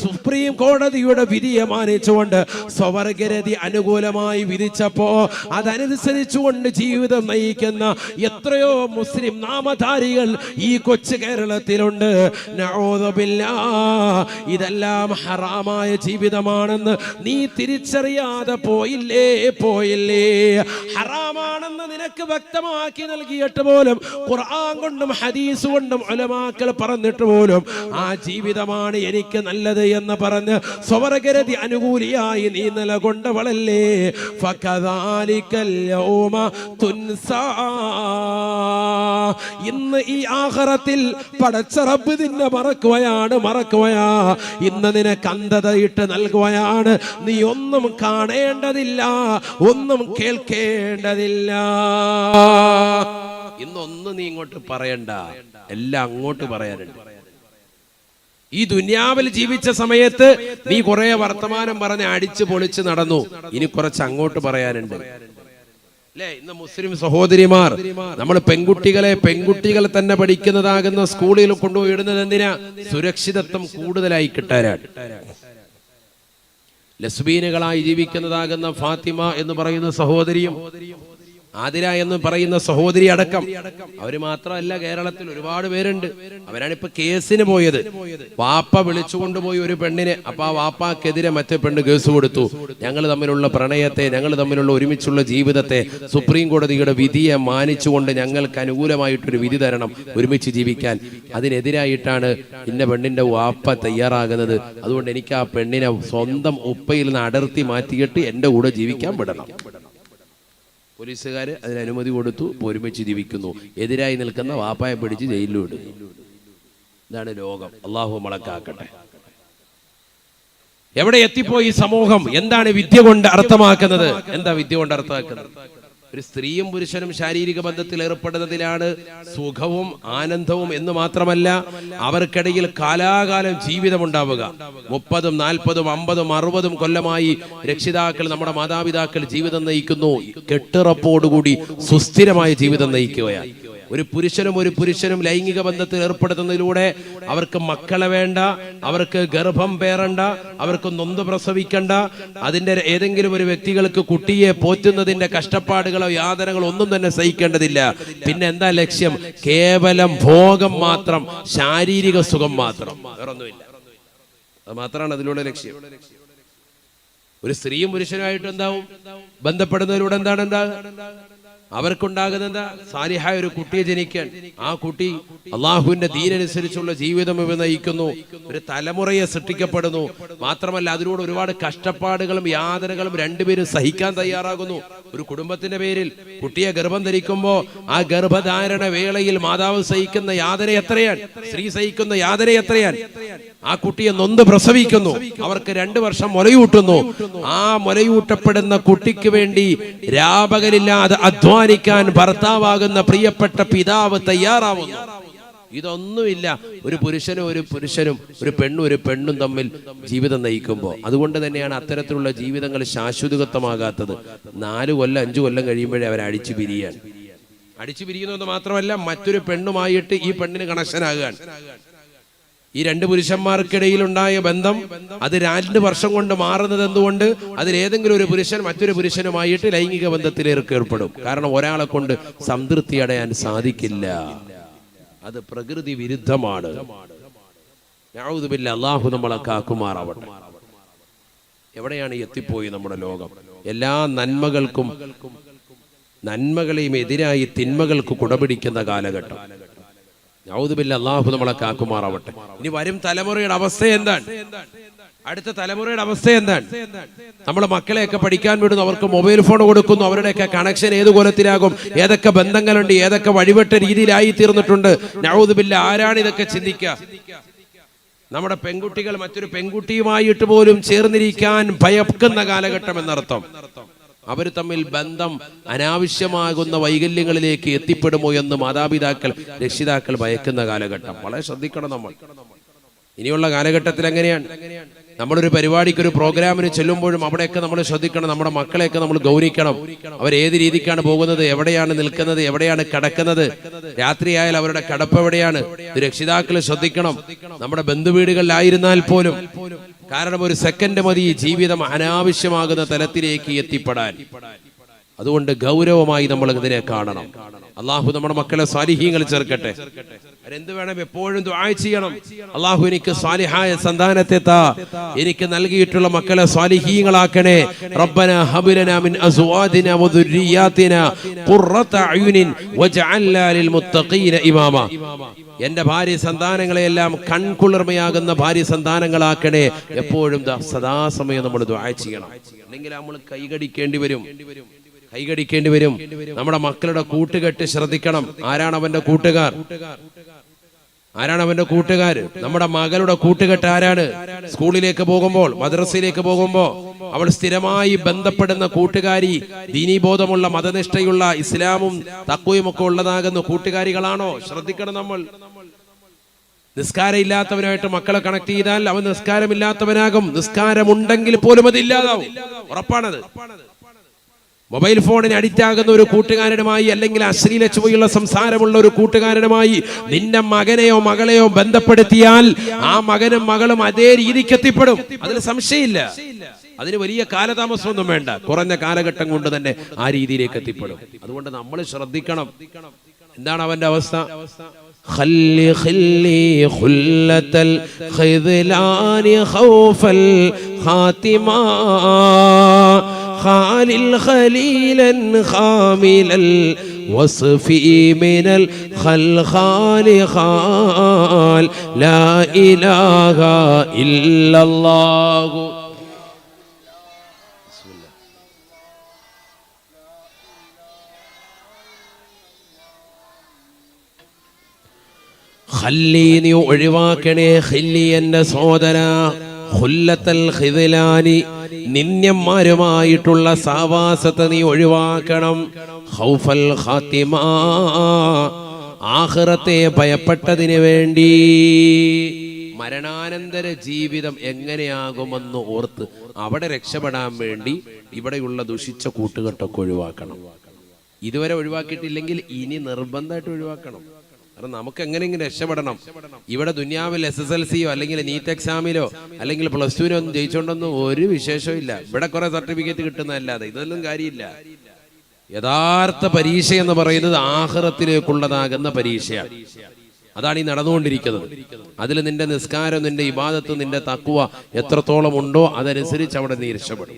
സുപ്രീം കോടതിയുടെ വിധിയെ മാനിച്ചുകൊണ്ട് സ്വവർഗരതി അനുകൂലമായി വിധിച്ചപ്പോ അതനുസരിച്ചുകൊണ്ട് ജീവിതം നയിക്കുന്ന എത്രയോ മുസ്ലിം നാമധാരി ഈ കൊച്ചു കേരളത്തിലുണ്ട്. ഇതെല്ലാം ഹറാമായ ജീവിതമാണെന്ന് നീ തിരിച്ചറിയാതെ പോയില്ലേ? ഹറാമാണെന്ന് നിനക്ക് വ്യക്തമാക്കി നൽകിയിട്ട് പോലും ഖുർആൻ കൊണ്ടും ഹദീസ് കൊണ്ടും ഉലമാക്കൾ പറഞ്ഞിട്ട് പോലും ആ ജീവിതമാണ് എനിക്ക് നല്ലത് എന്ന് പറഞ്ഞ് സ്വവർഗരതി അനുകൂലിയായി നീ നിലകൊണ്ടവളല്ലേ? ഫകദാലികൽ യൗമ തുൻസാ. ഇന്ന് ഈ ആഖിറത്തിൽ പടച്ച റബ്ബ് നിന്നെ മറക്കുകയാ. ഇന്ന് നിനക്ക് അന്ധതയിട്ട് നൽകുകയാണ്. നീ ഒന്നും കാണേണ്ടതില്ല, ഒന്നും കേൾക്കേണ്ടതില്ല. ഇന്നൊന്നും നീ ഇങ്ങോട്ട് പറയണ്ട, എല്ലാം അങ്ങോട്ട് പറയാനുണ്ട്. ഈ ദുനിയാവിൽ ജീവിച്ച സമയത്ത് നീ കുറെ വർത്തമാനം പറഞ്ഞ് അടിച്ചു പൊളിച്ച് നടന്നു. ഇനി കുറച്ച് അങ്ങോട്ട് പറയാനുണ്ട്. അല്ലേ? ഇന്ന് മുസ്ലിം സഹോദരിമാർ നമ്മൾ പെൺകുട്ടികളെ തന്നെ പഠിക്കുന്നതാകുന്ന സ്കൂളിൽ കൊണ്ടുപോയി ഇടുന്നത് എന്തിനാ? സുരക്ഷിതത്വം കൂടുതലായി കിട്ടാനാണ്. ലെസ്ബീനുകളായി ജീവിക്കുന്നതാകുന്ന ഫാത്തിമ എന്ന് പറയുന്ന സഹോദരിയും ആതിര എന്ന് പറയുന്ന സഹോദരി അടക്കം അവര് മാത്രമല്ല, കേരളത്തിൽ ഒരുപാട് പേരുണ്ട്. അവരാണ് ഇപ്പൊ കേസിന് പോയത്. വാപ്പ വിളിച്ചുകൊണ്ടുപോയി ഒരു പെണ്ണിനെ. അപ്പൊ ആ വാപ്പാക്കെതിരെ മറ്റേ പെണ്ണ് കേസ് കൊടുത്തു. ഞങ്ങൾ തമ്മിലുള്ള പ്രണയത്തെ, ഞങ്ങൾ തമ്മിലുള്ള ഒരുമിച്ചുള്ള ജീവിതത്തെ സുപ്രീം കോടതിയുടെ വിധിയെ മാനിച്ചുകൊണ്ട് ഞങ്ങൾക്ക് അനുകൂലമായിട്ടൊരു വിധി തരണം, ഒരുമിച്ച് ജീവിക്കാൻ. അതിനെതിരായിട്ടാണ് ഇന്ന പെണ്ണിന്റെ വാപ്പ തയ്യാറാകുന്നത്. അതുകൊണ്ട് എനിക്ക് ആ പെണ്ണിനെ സ്വന്തം ഉപ്പയിൽ നിന്ന് അടർത്തി മാറ്റിയിട്ട് എന്റെ കൂടെ ജീവിക്കാൻ വിടണം. പോലീസുകാർ അതിന് അനുമതി കൊടുത്തു. ഒരുമിച്ച് ജീവിക്കുന്നു. എതിരായി നിൽക്കുന്ന വാപ്പായെ പിടിച്ച് ജയിലിലും ഇടുന്നു. ഇതാണ് ലോകം. അള്ളാഹു മളക്കാക്കട്ടെ. എവിടെ എത്തിപ്പോയി സമൂഹം? എന്താണ് വിദ്യ കൊണ്ട് അർത്ഥമാക്കുന്നത്? എന്താ വിദ്യ കൊണ്ട് അർത്ഥമാക്കുന്നത്? ഒരു സ്ത്രീയും പുരുഷനും ശാരീരിക ബന്ധത്തിൽ ഏർപ്പെടുന്നതിലാണ് സുഖവും ആനന്ദവും എന്ന് മാത്രമല്ല, അവർക്കിടയിൽ കാലാകാലം ജീവിതം ഉണ്ടാവുക. 30, 40, 50, 60 കൊല്ലമായി രക്ഷിതാക്കൾ, നമ്മുടെ മാതാപിതാക്കൾ ജീവിതം നയിക്കുന്നു. കെട്ടുറപ്പോടുകൂടി സുസ്ഥിരമായ ജീവിതം നയിക്കുകയാണ്. ഒരു പുരുഷനും ലൈംഗിക ബന്ധത്തിൽ ഏർപ്പെടുത്തുന്നതിലൂടെ അവർക്ക് മക്കളെ വേണ്ട, അവർക്ക് ഗർഭം പേറണ്ട, അവർക്ക് നൊന്ത് പ്രസവിക്കണ്ട, അതിന്റെ ഏതെങ്കിലും ഒരു വ്യക്തികൾക്ക് കുട്ടിയെ പോറ്റുന്നതിന്റെ കഷ്ടപ്പാടുകളോ യാതനകളോ ഒന്നും തന്നെ സഹിക്കേണ്ടതില്ല. പിന്നെ എന്താ ലക്ഷ്യം? കേവലം ഭോഗം മാത്രം, ശാരീരിക സുഖം മാത്രം, വേറൊന്നുമില്ല. അത് മാത്രമാണ് അതിലൂടെ ലക്ഷ്യം. ഒരു സ്ത്രീയും പുരുഷനുമായിട്ട് എന്താവും ബന്ധപ്പെടുന്നതിലൂടെ എന്താണ് അവർക്കുണ്ടാകുന്നത്? എന്താ? സാലിഹായ ഒരു കുട്ടിയെ ജനിക്കാൻ. ആ കുട്ടി അള്ളാഹുവിന്റെ ദീനനുസരിച്ചുള്ള ജീവിതം നയിക്കുന്നു. ഒരു തലമുറയെ സൃഷ്ടിക്കപ്പെടുന്നു. മാത്രമല്ല അതിലൂടെ ഒരുപാട് കഷ്ടപ്പാടുകളും യാതനകളും രണ്ടുപേരും സഹിക്കാൻ തയ്യാറാകുന്നു. ഒരു കുടുംബത്തിന്റെ പേരിൽ കുട്ടിയെ ഗർഭം ധരിക്കുമ്പോ ആ ഗർഭധാരണ വേളയിൽ മാതാവ് സഹിക്കുന്ന യാതന എത്രയാണ്, സ്ത്രീ സഹിക്കുന്ന യാതന എത്രയാണ്. ആ കുട്ടിയെ നൊന്ത് പ്രസവിക്കുന്നു. അവർക്ക് 2 വർഷം മുലയൂട്ടുന്നു. ആ മുലയൂട്ടപ്പെടുന്ന കുട്ടിക്ക് വേണ്ടി രാപകലില്ലാതെ അധ്വാനിക്കാൻ ഭർത്താവാകുന്ന പ്രിയപ്പെട്ട പിതാവ് തയ്യാറാവുന്നു. ഇതൊന്നുമില്ല ഒരു പുരുഷനും ഒരു പെണ്ണും തമ്മിൽ ജീവിതം നയിക്കുമ്പോൾ. അതുകൊണ്ട് തന്നെയാണ് അത്തരത്തിലുള്ള ജീവിതങ്ങൾ ശാശ്വതത്വമാകാത്തത്. 4 കൊല്ലം 5 കൊല്ലം കഴിയുമ്പോഴേ അവർ അടിച്ചു പിരിയുന്നത് മാത്രമല്ല, മറ്റൊരു പെണ്ണുമായിട്ട് ഈ പെണ്ണിന് കണക്ഷനാകാൻ. ഈ രണ്ട് പുരുഷന്മാർക്കിടയിലുണ്ടായ ബന്ധം അത് 2 വർഷം കൊണ്ട് മാറുന്നത് എന്തുകൊണ്ട്? അതിലേതെങ്കിലും ഒരു പുരുഷൻ മറ്റൊരു പുരുഷനുമായിട്ട് ലൈംഗിക ബന്ധത്തിലേക്ക് ഏർപ്പെടും. കാരണം ഒരാളെ കൊണ്ട് സംതൃപ്തി അടയാൻ സാധിക്കില്ല. അത് പ്രകൃതി വിരുദ്ധമാണ്. നഊദു ബില്ലാഹ്, അല്ലാഹു നമ്മളെ കാക്കുമാറാവട്ടെ. എവിടെയാണ് എത്തിപ്പോയി നമ്മുടെ ലോകം? എല്ലാ നന്മകളെയും എതിരായി തിന്മകൾക്ക് കുടപിടിക്കുന്ന കാലഘട്ടം. നഊദു ബില്ലാഹ്, അല്ലാഹു നമ്മളെ കാക്കുമാറാവട്ടെ. ഇനി വരും തലമുറയുടെ അവസ്ഥ എന്താണ്? അടുത്ത തലമുറയുടെ അവസ്ഥ എന്താണ്? നമ്മളെ മക്കളെയൊക്കെ പഠിക്കാൻ വിടുന്നു, അവർക്ക് മൊബൈൽ ഫോൺ കൊടുക്കുന്നു, അവരുടെയൊക്കെ കണക്ഷൻ ഏത് കോലത്തിലാകും, ഏതൊക്കെ ബന്ധങ്ങളുണ്ട്, ഏതൊക്കെ വഴിവെട്ട രീതിയിലായി തീർന്നിട്ടുണ്ട്. നഊദു ബില്ലാഹ്, ആരാണ് ഇതൊക്കെ ചിന്തിക്കുക? നമ്മുടെ പെൺകുട്ടികൾ മറ്റൊരു പെൺകുട്ടിയുമായിട്ട് പോലും ചേർന്നിരിക്കാൻ ഭയക്കുന്ന കാലഘട്ടം എന്നർത്ഥം. അവർ തമ്മിൽ ബന്ധം അനാവശ്യമാകുന്ന വൈകല്യങ്ങളിലേക്ക് എത്തിപ്പെടുമോ എന്ന് മാതാപിതാക്കൾ, രക്ഷിതാക്കൾ ഭയക്കുന്ന കാലഘട്ടം. വളരെ ശ്രദ്ധിക്കണം നമ്മൾ. ഇനിയുള്ള കാലഘട്ടത്തിൽ എങ്ങനെയാണ്? നമ്മളൊരു പരിപാടിക്ക്, ഒരു പ്രോഗ്രാമിന് ചെല്ലുമ്പോഴും അവിടെയൊക്കെ നമ്മൾ ശ്രദ്ധിക്കണം. നമ്മുടെ മക്കളെയൊക്കെ നമ്മൾ ഗൗനിക്കണം. അവരേത് രീതിക്കാണ് പോകുന്നത്, എവിടെയാണ് നിൽക്കുന്നത്, എവിടെയാണ് കിടക്കുന്നത്, രാത്രിയായാൽ അവരുടെ കിടപ്പ് എവിടെയാണ്, രക്ഷിതാക്കൾ ശ്രദ്ധിക്കണം. നമ്മുടെ ബന്ധുവീടുകളിലായിരുന്നാൽ പോലും. കാരണം ഒരു സെക്കൻഡ് മതി ജീവിതം അനാവശ്യമാകുന്ന തലത്തിലേക്ക് എത്തിപ്പെടാൻ. അതുകൊണ്ട് ഗൗരവമായി നമ്മൾ ഇതിനെ കാണണം. അള്ളാഹു നമ്മുടെ മക്കളെ സാലിഹീങ്ങൾ ചേർക്കട്ടെ. എന്ത് വേണം? എപ്പോഴും ദുആ ചെയ്യണം. അള്ളാഹു എനിക്ക് സാലിഹായ സന്താനത്തെ താ, എനിക്ക് നൽകിയിട്ടുള്ള മക്കളെ സാലിഹീങ്ങളാക്കണേ. റബ്ബനാ ഹബ് ലനാ മിൻ അസ്വാദിനാ വദുർരിയാതിനാ ഖുർറത അയുനിൻ വജഅൽനാ ലിൽ മുത്തഖീന ഇമാമ. എന്റെ ഭാര്യ സന്താനങ്ങളെയെല്ലാം കൺകുളിർമയാകുന്ന ഭാര്യ സന്താനങ്ങളാക്കണേ. എപ്പോഴും സദാസമയം നമ്മൾ ദുആ ചെയ്യണം. അല്ലെങ്കിൽ നമ്മൾ കൈകടിക്കേണ്ടി വരും. നമ്മുടെ മക്കളുടെ കൂട്ടുകെട്ട് ശ്രദ്ധിക്കണം. ആരാണ് അവന്റെ കൂട്ടുകാർ? നമ്മുടെ മകളുടെ കൂട്ടുകെട്ട് ആരാണ്? സ്കൂളിലേക്ക് പോകുമ്പോൾ, മദ്രസയിലേക്ക് പോകുമ്പോൾ അവൾ സ്ഥിരമായി ബന്ധപ്പെടുന്ന കൂട്ടുകാരി ദീനീബോധമുള്ള, മതനിഷ്ഠയുള്ള, ഇസ്ലാമും തഖ്വയും ഒക്കെ ഉള്ളതാകുന്ന കൂട്ടുകാരികളാണോ? ശ്രദ്ധിക്കണം നമ്മൾ. നിസ്കാരം ഇല്ലാത്തവനായിട്ട് മക്കളെ കണക്ട് ചെയ്താൽ അവൻ നിസ്കാരമില്ലാത്തവനാകും. നിസ്കാരമുണ്ടെങ്കിൽ പോലും അത് ഇല്ലാതാവും. ഉറപ്പാണത്. മൊബൈൽ ഫോണിന് അഡിക്റ്റ് ആകുന്ന ഒരു കൂട്ടുകാരനുമായി, അല്ലെങ്കിൽ അശ്ലീല ചുവയുള്ള സംസാരമുള്ള ഒരു കൂട്ടുകാരനുമായി നിന്റെ മകനെയോ മകളെയോ ബന്ധപ്പെടുത്തിയാൽ ആ മകനും മകളും അതേ രീതിക്ക് എത്തിപ്പെടും. അതിൽ സംശയമില്ല. അതിന് വലിയ കാലതാമസമൊന്നും വേണ്ട. കുറഞ്ഞ കാലഘട്ടം കൊണ്ട് തന്നെ ആ രീതിയിലേക്ക് എത്തിപ്പെടും. അതുകൊണ്ട് നമ്മൾ ശ്രദ്ധിക്കണം. എന്താണ് അവന്റെ അവസ്ഥ? خلي خلة الخذلان خوف الخاتمة خالل خليلا خامل الوصف من الخلخال خال لا إله إلا الله. ഖല്ലി, നീ ഒഴിവാക്കണേ. ഖല്ലി, എന്റെ സഹോദര, ഖുല്ലത്തൽ ഖിദ്ലാനി, നിന്യന്മാരുമായിട്ടുള്ള സാവാസത്തെ നീ ഒഴിവാക്കണം. ഖൗഫൽ ഖാത്തിമ, ആഖിറത്തെ ഭയപ്പെട്ടതിന് വേണ്ടി. മരണാനന്തര ജീവിതം എങ്ങനെയാകുമെന്ന് ഓർത്ത് അവിടെ രക്ഷപ്പെടാൻ വേണ്ടി ഇവിടെയുള്ള ദുഷിച്ച കൂട്ടുകെട്ടൊക്കെ ഒഴിവാക്കണം. ഇതുവരെ ഒഴിവാക്കിയിട്ടില്ലെങ്കിൽ ഇനി നിർബന്ധമായിട്ട് ഒഴിവാക്കണം. കാരണം നമുക്ക് എങ്ങനെയെങ്കിലും രക്ഷപ്പെടണം. ഇവിടെ ദുനിയാവിൽ SSLCയോ അല്ലെങ്കിൽ നീറ്റ് എക്സാമിലോ അല്ലെങ്കിൽ +2 ഒന്നും ജയിച്ചോണ്ടൊന്നും ഒരു വിശേഷവും ഇല്ല. ഇവിടെ കുറെ സർട്ടിഫിക്കറ്റ് കിട്ടുന്നതല്ലാതെ ഇതൊന്നും കാര്യമില്ല. യഥാർത്ഥ പരീക്ഷ എന്ന് പറയുന്നത് ആഖിറത്തിലേക്കുള്ളതാകുന്ന പരീക്ഷയാണ്. അതാണ് ഈ നടന്നുകൊണ്ടിരിക്കുന്നത്. അതിൽ നിന്റെ നിസ്കാരം, നിന്റെ ഇബാദത്ത്, നിന്റെ തഖ്വ എത്രത്തോളം ഉണ്ടോ അതനുസരിച്ച് അവിടെ നീ രക്ഷപ്പെടും.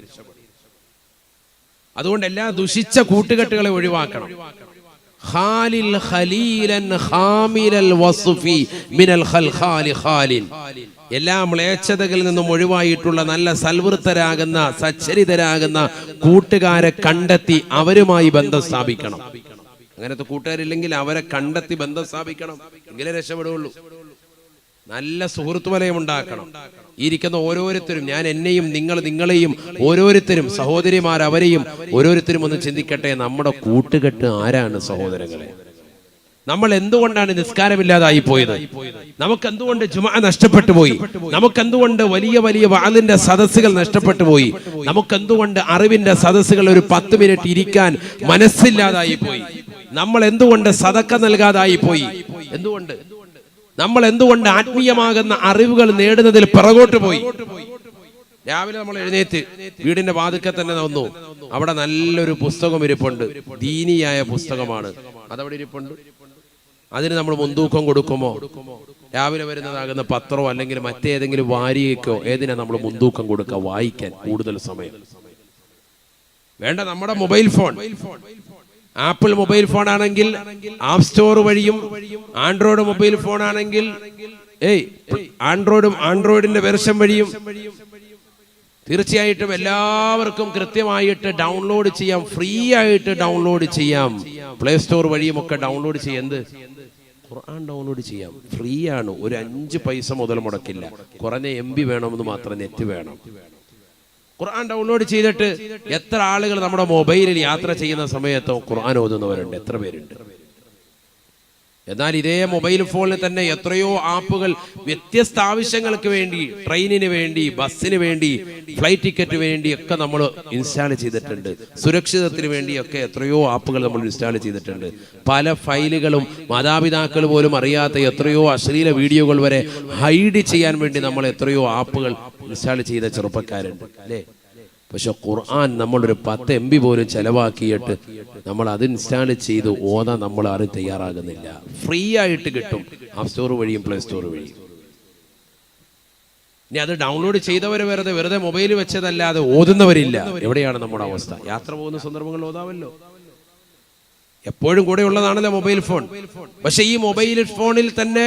അതുകൊണ്ട് എല്ലാ ദുഷിച്ച കൂട്ടുകെട്ടുകളെ ഒഴിവാക്കണം. ഖാലിൽ ഖലീലൻ ഖാമിലൽ വസ്ഫി മിനൽ ഖൽഖാലി ഖാലിൻ, എല്ലാ മ്ലേച്ഛതകളിൽ നിന്നും ഒഴിവായിട്ടുള്ള നല്ല സൽവൃത്തരാകുന്ന, സച്ചരിതരാകുന്ന കൂട്ടുകാരെ കണ്ടെത്തി അവരുമായി ബന്ധം സ്ഥാപിക്കണം. അങ്ങനത്തെ കൂട്ടുകാരില്ലെങ്കിൽ അവരെ കണ്ടെത്തി ബന്ധം സ്ഥാപിക്കണം. എങ്കിലേ രക്ഷപ്പെടുകയുള്ളൂ. നല്ല സുഹൃത്ത് വലയം ഉണ്ടാക്കണം. ഇരിക്കുന്ന ഓരോരുത്തരും, ഞാൻ എന്നെയും നിങ്ങളെയും ഓരോരുത്തരും, സഹോദരിമാർ അവരെയും ഓരോരുത്തരും ഒന്ന് ചിന്തിക്കട്ടെ. നമ്മുടെ കൂട്ടുകെട്ട് ആരാണ് സഹോദരങ്ങളെ? നമ്മൾ എന്തുകൊണ്ടാണ് നിസ്കാരമില്ലാതായി പോയത്? നമുക്കെന്തുകൊണ്ട് ജുമുഅ നഷ്ടപ്പെട്ടു പോയി? നമുക്കെന്തുകൊണ്ട് വലിയ വലിയ വഅലിന്റെ സദസ്സുകൾ നഷ്ടപ്പെട്ടു പോയി? നമുക്കെന്തുകൊണ്ട് അറിവിന്റെ സദസ്സുകൾ ഒരു 10 മിനിറ്റ് ഇരിക്കാൻ മനസ്സില്ലാതായി പോയി? നമ്മൾ എന്തുകൊണ്ട് സദക്ക നൽകാതായി പോയി? എന്തുകൊണ്ട്? നമ്മൾ എന്തുകൊണ്ട് ആത്മീയമാകുന്ന അറിവുകൾ നേടുന്നതിൽ പിറകോട്ട് പോയി? രാവിലെ നമ്മൾ എഴുന്നേറ്റ് വീടിന്റെ വാതിൽക്കൽ തന്നെ വന്നു, അവിടെ നല്ലൊരു പുസ്തകം ഇരിപ്പുണ്ട്, ദീനിയായ പുസ്തകമാണ്, അതവിടെ ഇരിപ്പുണ്ട്. അതിന് നമ്മൾ മുൻതൂക്കം കൊടുക്കുമോ? രാവിലെ വരുന്നതാകുന്ന പത്രമോ അല്ലെങ്കിൽ മറ്റേതെങ്കിലും വാരികയ്ക്കോ ഏതിനാ നമ്മൾ മുൻതൂക്കം കൊടുക്കുക? വായിക്കാൻ കൂടുതൽ സമയം വേണ്ട. നമ്മുടെ mobile phone, apple mobile phone ആണെങ്കിൽ ആപ്പ് സ്റ്റോർ വഴിയും, ആൻഡ്രോയിഡ് മൊബൈൽ ഫോൺ ആണെങ്കിൽ ആൻഡ്രോയിഡിന്റെ വെർഷൻ വഴിയും തീർച്ചയായിട്ടും എല്ലാവർക്കും കൃത്യമായിട്ട് ഡൗൺലോഡ് ചെയ്യാം, ഫ്രീ ആയിട്ട് ഡൗൺലോഡ് ചെയ്യാം. പ്ലേ സ്റ്റോർ വഴിയും ഒക്കെ ഡൗൺലോഡ് ചെയ്യാം. എന്ത്? ഖുർആൻ ഡൗൺലോഡ് ചെയ്യാം, ഫ്രീ ആണ്. ഒരു 5 പൈസ മുതൽ മുടക്കില്ല. കുറഞ്ഞ MB വേണമെന്ന് മാത്രം, നെറ്റ് വേണം. ഖുർആൻ ഡൗൺലോഡ് ചെയ്തിട്ട് എത്ര ആളുകൾ നമ്മുടെ മൊബൈലിൽ യാത്ര ചെയ്യുന്ന സമയത്തോ ഖുർആൻ ഓതുന്നവരുണ്ട്? എത്ര പേരുണ്ട്? എന്നാൽ ഇതേ മൊബൈൽ ഫോണിൽ തന്നെ എത്രയോ ആപ്പുകൾ വ്യത്യസ്ത ആവശ്യങ്ങൾക്ക് വേണ്ടി, ട്രെയിനിന് വേണ്ടി, ബസ്സിന് വേണ്ടി, ഫ്ലൈറ്റ് ടിക്കറ്റ് വേണ്ടി ഒക്കെ നമ്മൾ ഇൻസ്റ്റാൾ ചെയ്തിട്ടുണ്ട്. സുരക്ഷിതത്തിന് വേണ്ടിയൊക്കെ എത്രയോ ആപ്പുകൾ നമ്മൾ ഇൻസ്റ്റാൾ ചെയ്തിട്ടുണ്ട്. പല ഫയലുകളും മാതാപിതാക്കൾ പോലും അറിയാത്ത എത്രയോ അശ്ലീല വീഡിയോകൾ വരെ ഹൈഡ് ചെയ്യാൻ വേണ്ടി നമ്മൾ എത്രയോ ആപ്പുകൾ ഇൻസ്റ്റാൾ ചെയ്ത ചെറുപ്പക്കാരുണ്ട്, അല്ലേ? പക്ഷെ ഖുർആൻ നമ്മളൊരു 10 MB പോലും ചെലവാക്കിയിട്ട് നമ്മൾ അത് ഇൻസ്റ്റാൾ ചെയ്ത് ഓതാൻ നമ്മൾ ആരും തയ്യാറാകുന്നില്ല. ഫ്രീ ആയിട്ട് കിട്ടും, ആപ്പ് സ്റ്റോർ വഴിയും പ്ലേ സ്റ്റോർ വഴിയും. ഇനി അത് ഡൗൺലോഡ് ചെയ്തവർ വെറുതെ മൊബൈൽ വെച്ചതല്ലാതെ ഓതുന്നവരില്ല. എവിടെയാണ് നമ്മുടെ അവസ്ഥ? യാത്ര പോകുന്ന സന്ദർഭങ്ങളിൽ ഓതാവല്ലോ, എപ്പോഴും കൂടെ ഉള്ളതാണല്ലോ മൊബൈൽ ഫോൺ. പക്ഷെ ഈ മൊബൈൽ ഫോണിൽ തന്നെ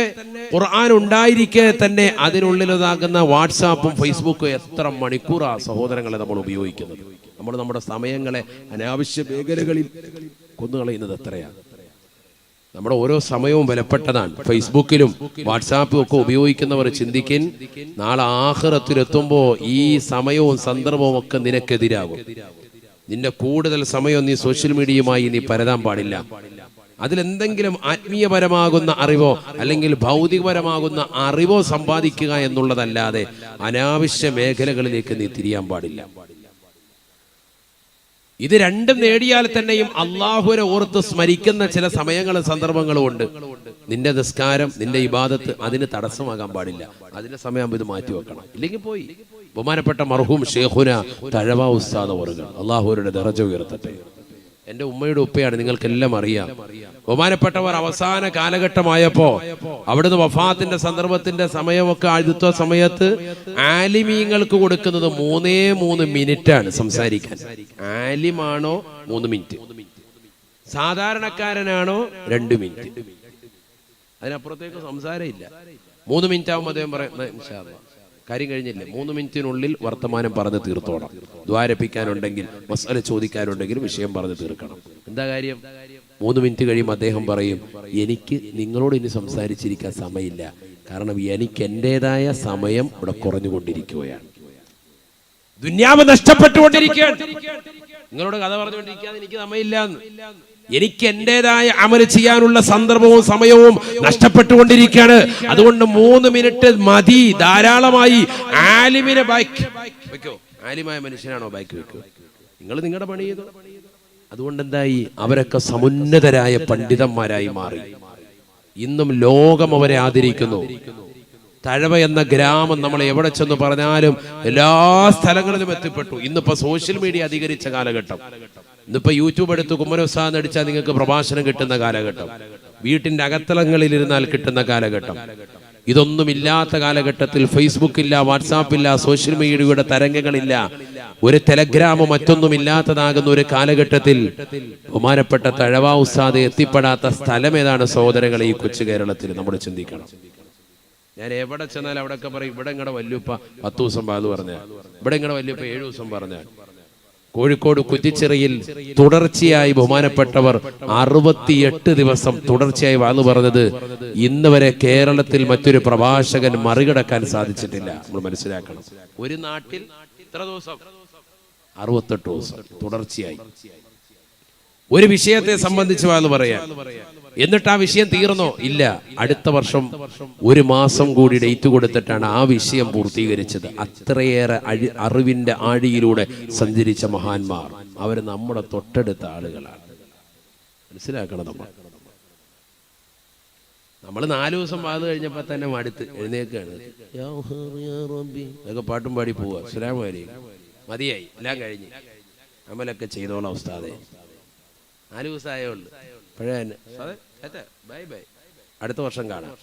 ഖുർആൻ ഉണ്ടായിരിക്കെ തന്നെ അതിനുള്ളിലതാകുന്ന വാട്സാപ്പും ഫേസ്ബുക്കും എത്ര മണിക്കൂറാ സഹോദരങ്ങളെ നമ്മൾ ഉപയോഗിക്കുന്നത്. നമ്മൾ നമ്മുടെ സമയങ്ങളെ അനാവശ്യ മേഖലകളിൽ കൊന്നുകളയുന്നത് എത്രയാണ്? നമ്മുടെ ഓരോ സമയവും വിലപ്പെട്ടതാണ്. ഫേസ്ബുക്കിലും വാട്സാപ്പും ഒക്കെ ഉപയോഗിക്കുന്നവർ ചിന്തിക്കിൻ, നാളെ ആഖിറത്തിലെത്തുമ്പോ ഈ സമയവും സന്ദർഭവും ഒക്കെ നിനക്കെതിരാകും. നിന്റെ കൂടുതൽ സമയം നീ സോഷ്യൽ മീഡിയയുമായി നീ പരതാൻ പാടില്ല. അതിലെന്തെങ്കിലും ആത്മീയപരമാകുന്ന അറിവോ അല്ലെങ്കിൽ ഭൗതികപരമാകുന്ന അറിവോ സമ്പാദിക്കുക എന്നുള്ളതല്ലാതെ അനാവശ്യ മേഖലകളിലേക്ക് നീ തിരിയാൻ പാടില്ല. ഇത് രണ്ടും നേടിയാൽ തന്നെയും അള്ളാഹുവിനെ ഓർത്ത് സ്മരിക്കുന്ന ചില സമയങ്ങളും സന്ദർഭങ്ങളും ഉണ്ട്. നിന്റെ നിസ്കാരം, നിന്റെ ഇബാദത്ത് അതിന് തടസ്സമാകാൻ പാടില്ല. അതിന്റെ സമയം ഇത് മാറ്റി വെക്കണം, ഇല്ലെങ്കിൽ പോയി. ബഹുമാനപ്പെട്ട മർഹൂം ഷേഖുന തഴവ ഉസ്താദ് അവറുകൾ, അള്ളാഹുവിന്റെ ദറജ ഉയർത്തട്ടെ. എന്റെ ഉമ്മയുടെ ഉപ്പയാണ്, നിങ്ങൾക്കെല്ലാം അറിയാം. ബഹുമാനപ്പെട്ടവർ അവസാന കാലഘട്ടമായപ്പോ അവിടുന്ന് വഫാത്തിന്റെ സന്ദർഭത്തിന്റെ സമയമൊക്കെ അടുത്ത സമയത്ത് ആലിമീങ്ങൾക്ക് കൊടുക്കുന്നത് 3 മിനിറ്റാണ് സംസാരിക്കാൻ. ആലിമാണോ 3 മിനിറ്റ്, സാധാരണക്കാരനാണോ 2 മിനിറ്റ്, അതിനപ്പുറത്തേക്ക് സംസാരമില്ല. 3 മിനിറ്റ് ആവുമ്പോൾ അദ്ദേഹം പറയുന്നത് ഇൻഷാ അല്ലാഹ് കാര്യം കഴിഞ്ഞില്ലേ, 3 മിനിറ്റിനുള്ളിൽ വർത്തമാനം പറഞ്ഞ് തീർത്തോണം. ദ്വാരപ്പിക്കാനുണ്ടെങ്കിൽ, മസ്അല ചോദിക്കാനുണ്ടെങ്കിൽ വിഷയം പറഞ്ഞ് തീർക്കണം. എന്താ കാര്യം? 3 മിനിറ്റ് കഴിയുമ്പോൾ അദ്ദേഹം പറയും, എനിക്ക് നിങ്ങളോട് ഇനി സംസാരിച്ചിരിക്കാൻ സമയമില്ല, കാരണം എനിക്ക് എന്റേതായ സമയം ഇവിടെ കുറഞ്ഞുകൊണ്ടിരിക്കുകയാണ്, ദുന്യാവ് നഷ്ടപ്പെട്ടുകൊണ്ടിരിക്കുകയാണ്. നിങ്ങളോട് കഥ പറഞ്ഞുകൊണ്ടിരിക്കാതെ എനിക്ക് സമയമില്ല. എനിക്ക് എന്റേതായ അമൽ ചെയ്യാനുള്ള സന്ദർഭവും സമയവും നഷ്ടപ്പെട്ടുകൊണ്ടിരിക്കുകയാണ്. അതുകൊണ്ട് 3 മിനിറ്റ് മതി, ധാരാളമായി. ആലിമിനെ ബാക്ക് വെക്കോ? ആലിമായ മനുഷ്യനാണോ ബാക്ക് വെക്കോ? നിങ്ങൾ നിങ്ങളുടെ പണി ചെയ്തോ. അതുകൊണ്ട് എന്തായി? അവരൊക്കെ സമുന്നതരായ പണ്ഡിതന്മാരായി മാറി. ഇന്നും ലോകം അവരെ ആദരിക്കുന്നു. തഴവ എന്ന ഗ്രാമം നമ്മൾ എവിടെ ചെന്ന് പറഞ്ഞാലും എല്ലാ സ്ഥലങ്ങളിലും എത്തിപ്പെട്ടു. ഇന്നിപ്പോ സോഷ്യൽ മീഡിയ അധികരിച്ച കാലഘട്ടം. ഇന്നിപ്പോ യൂട്യൂബ് എടുത്ത് കുമ്മനോത്സാഹം അടിച്ചാൽ നിങ്ങൾക്ക് പ്രഭാഷണം കിട്ടുന്ന കാലഘട്ടം, വീട്ടിന്റെ അകത്തളങ്ങളിൽ ഇരുന്നാൽ കിട്ടുന്ന കാലഘട്ടം. ഇതൊന്നുമില്ലാത്ത കാലഘട്ടത്തിൽ ഫേസ്ബുക്ക് ഇല്ല, വാട്സാപ്പ് ഇല്ല, സോഷ്യൽ മീഡിയയുടെ തരംഗങ്ങളില്ല, ഒരു ടെലഗ്രാമോ മറ്റൊന്നും ഇല്ലാത്തതാകുന്ന ഒരു കാലഘട്ടത്തിൽ ബഹുമാനപ്പെട്ട തഴവ ഉസ്താദ് എത്തിപ്പെടാത്ത സ്ഥലം ഏതാണ് സഹോദരങ്ങളെ? ഈ കൊച്ചു കേരളത്തിൽ നമ്മൾ ചിന്തിക്കണം. ഞാൻ എവിടെ ചെന്നാൽ അവിടെയൊക്കെ പറയും, ഇവിടെ ഇങ്ങടെ വല്യുപ്പ 10 ദിവസം പാല് പറഞ്ഞാൽ, ഇവിടെ ഇങ്ങടെ വല്യുപ്പ 7 ദിവസം പറഞ്ഞാൽ. കോഴിക്കോട് കുറ്റിച്ചിറയിൽ തുടർച്ചയായി ബഹുമാനപ്പെട്ടവർ 68 ദിവസം തുടർച്ചയായി വാന്ന് പറഞ്ഞത് ഇന്ന് വരെ കേരളത്തിൽ മറ്റൊരു പ്രഭാഷകൻ മറികടക്കാൻ സാധിച്ചിട്ടില്ല. നമ്മൾ മനസ്സിലാക്കണം. ഒരു നാട്ടിൽ ഇത്ര ദിവസം 68 ദിവസം തുടർച്ചയായി ഒരു വിഷയത്തെ സംബന്ധിച്ച് വാന്ന് പറയാൻ. എന്നിട്ട് ആ വിഷയം തീർന്നോ? ഇല്ല, അടുത്ത വർഷം 1 മാസം കൂടി ഡേറ്റ് കൊടുത്തിട്ടാണ് ആ വിഷയം പൂർത്തീകരിച്ചത്. അത്രയേറെ അറിവിന്റെ ആഴിയിലൂടെ സഞ്ചരിച്ച മഹാന്മാർ അവർ നമ്മുടെ തൊട്ടടുത്ത ആളുകളാണ്. മനസ്സിലാക്കണം നമ്മൾ. നമ്മൾ 4 ദിവസം വാത് കഴിഞ്ഞപ്പോൾ തന്നെ മടുത്ത് എഴുന്നേക്കാണ്, അതൊക്കെ പാട്ടും പാടി പോവുക, അസ്സലാമു അലൈക്കും, മതിയായി, എല്ലാം കഴിഞ്ഞ് അമലൊക്കെ ചെയ്തോളാം ഉസ്താദേ. 4 ദിവസമായേ ഉള്ളൂ. പഴയ ബൈ ബൈ, അടുത്ത വർഷം കാണാം.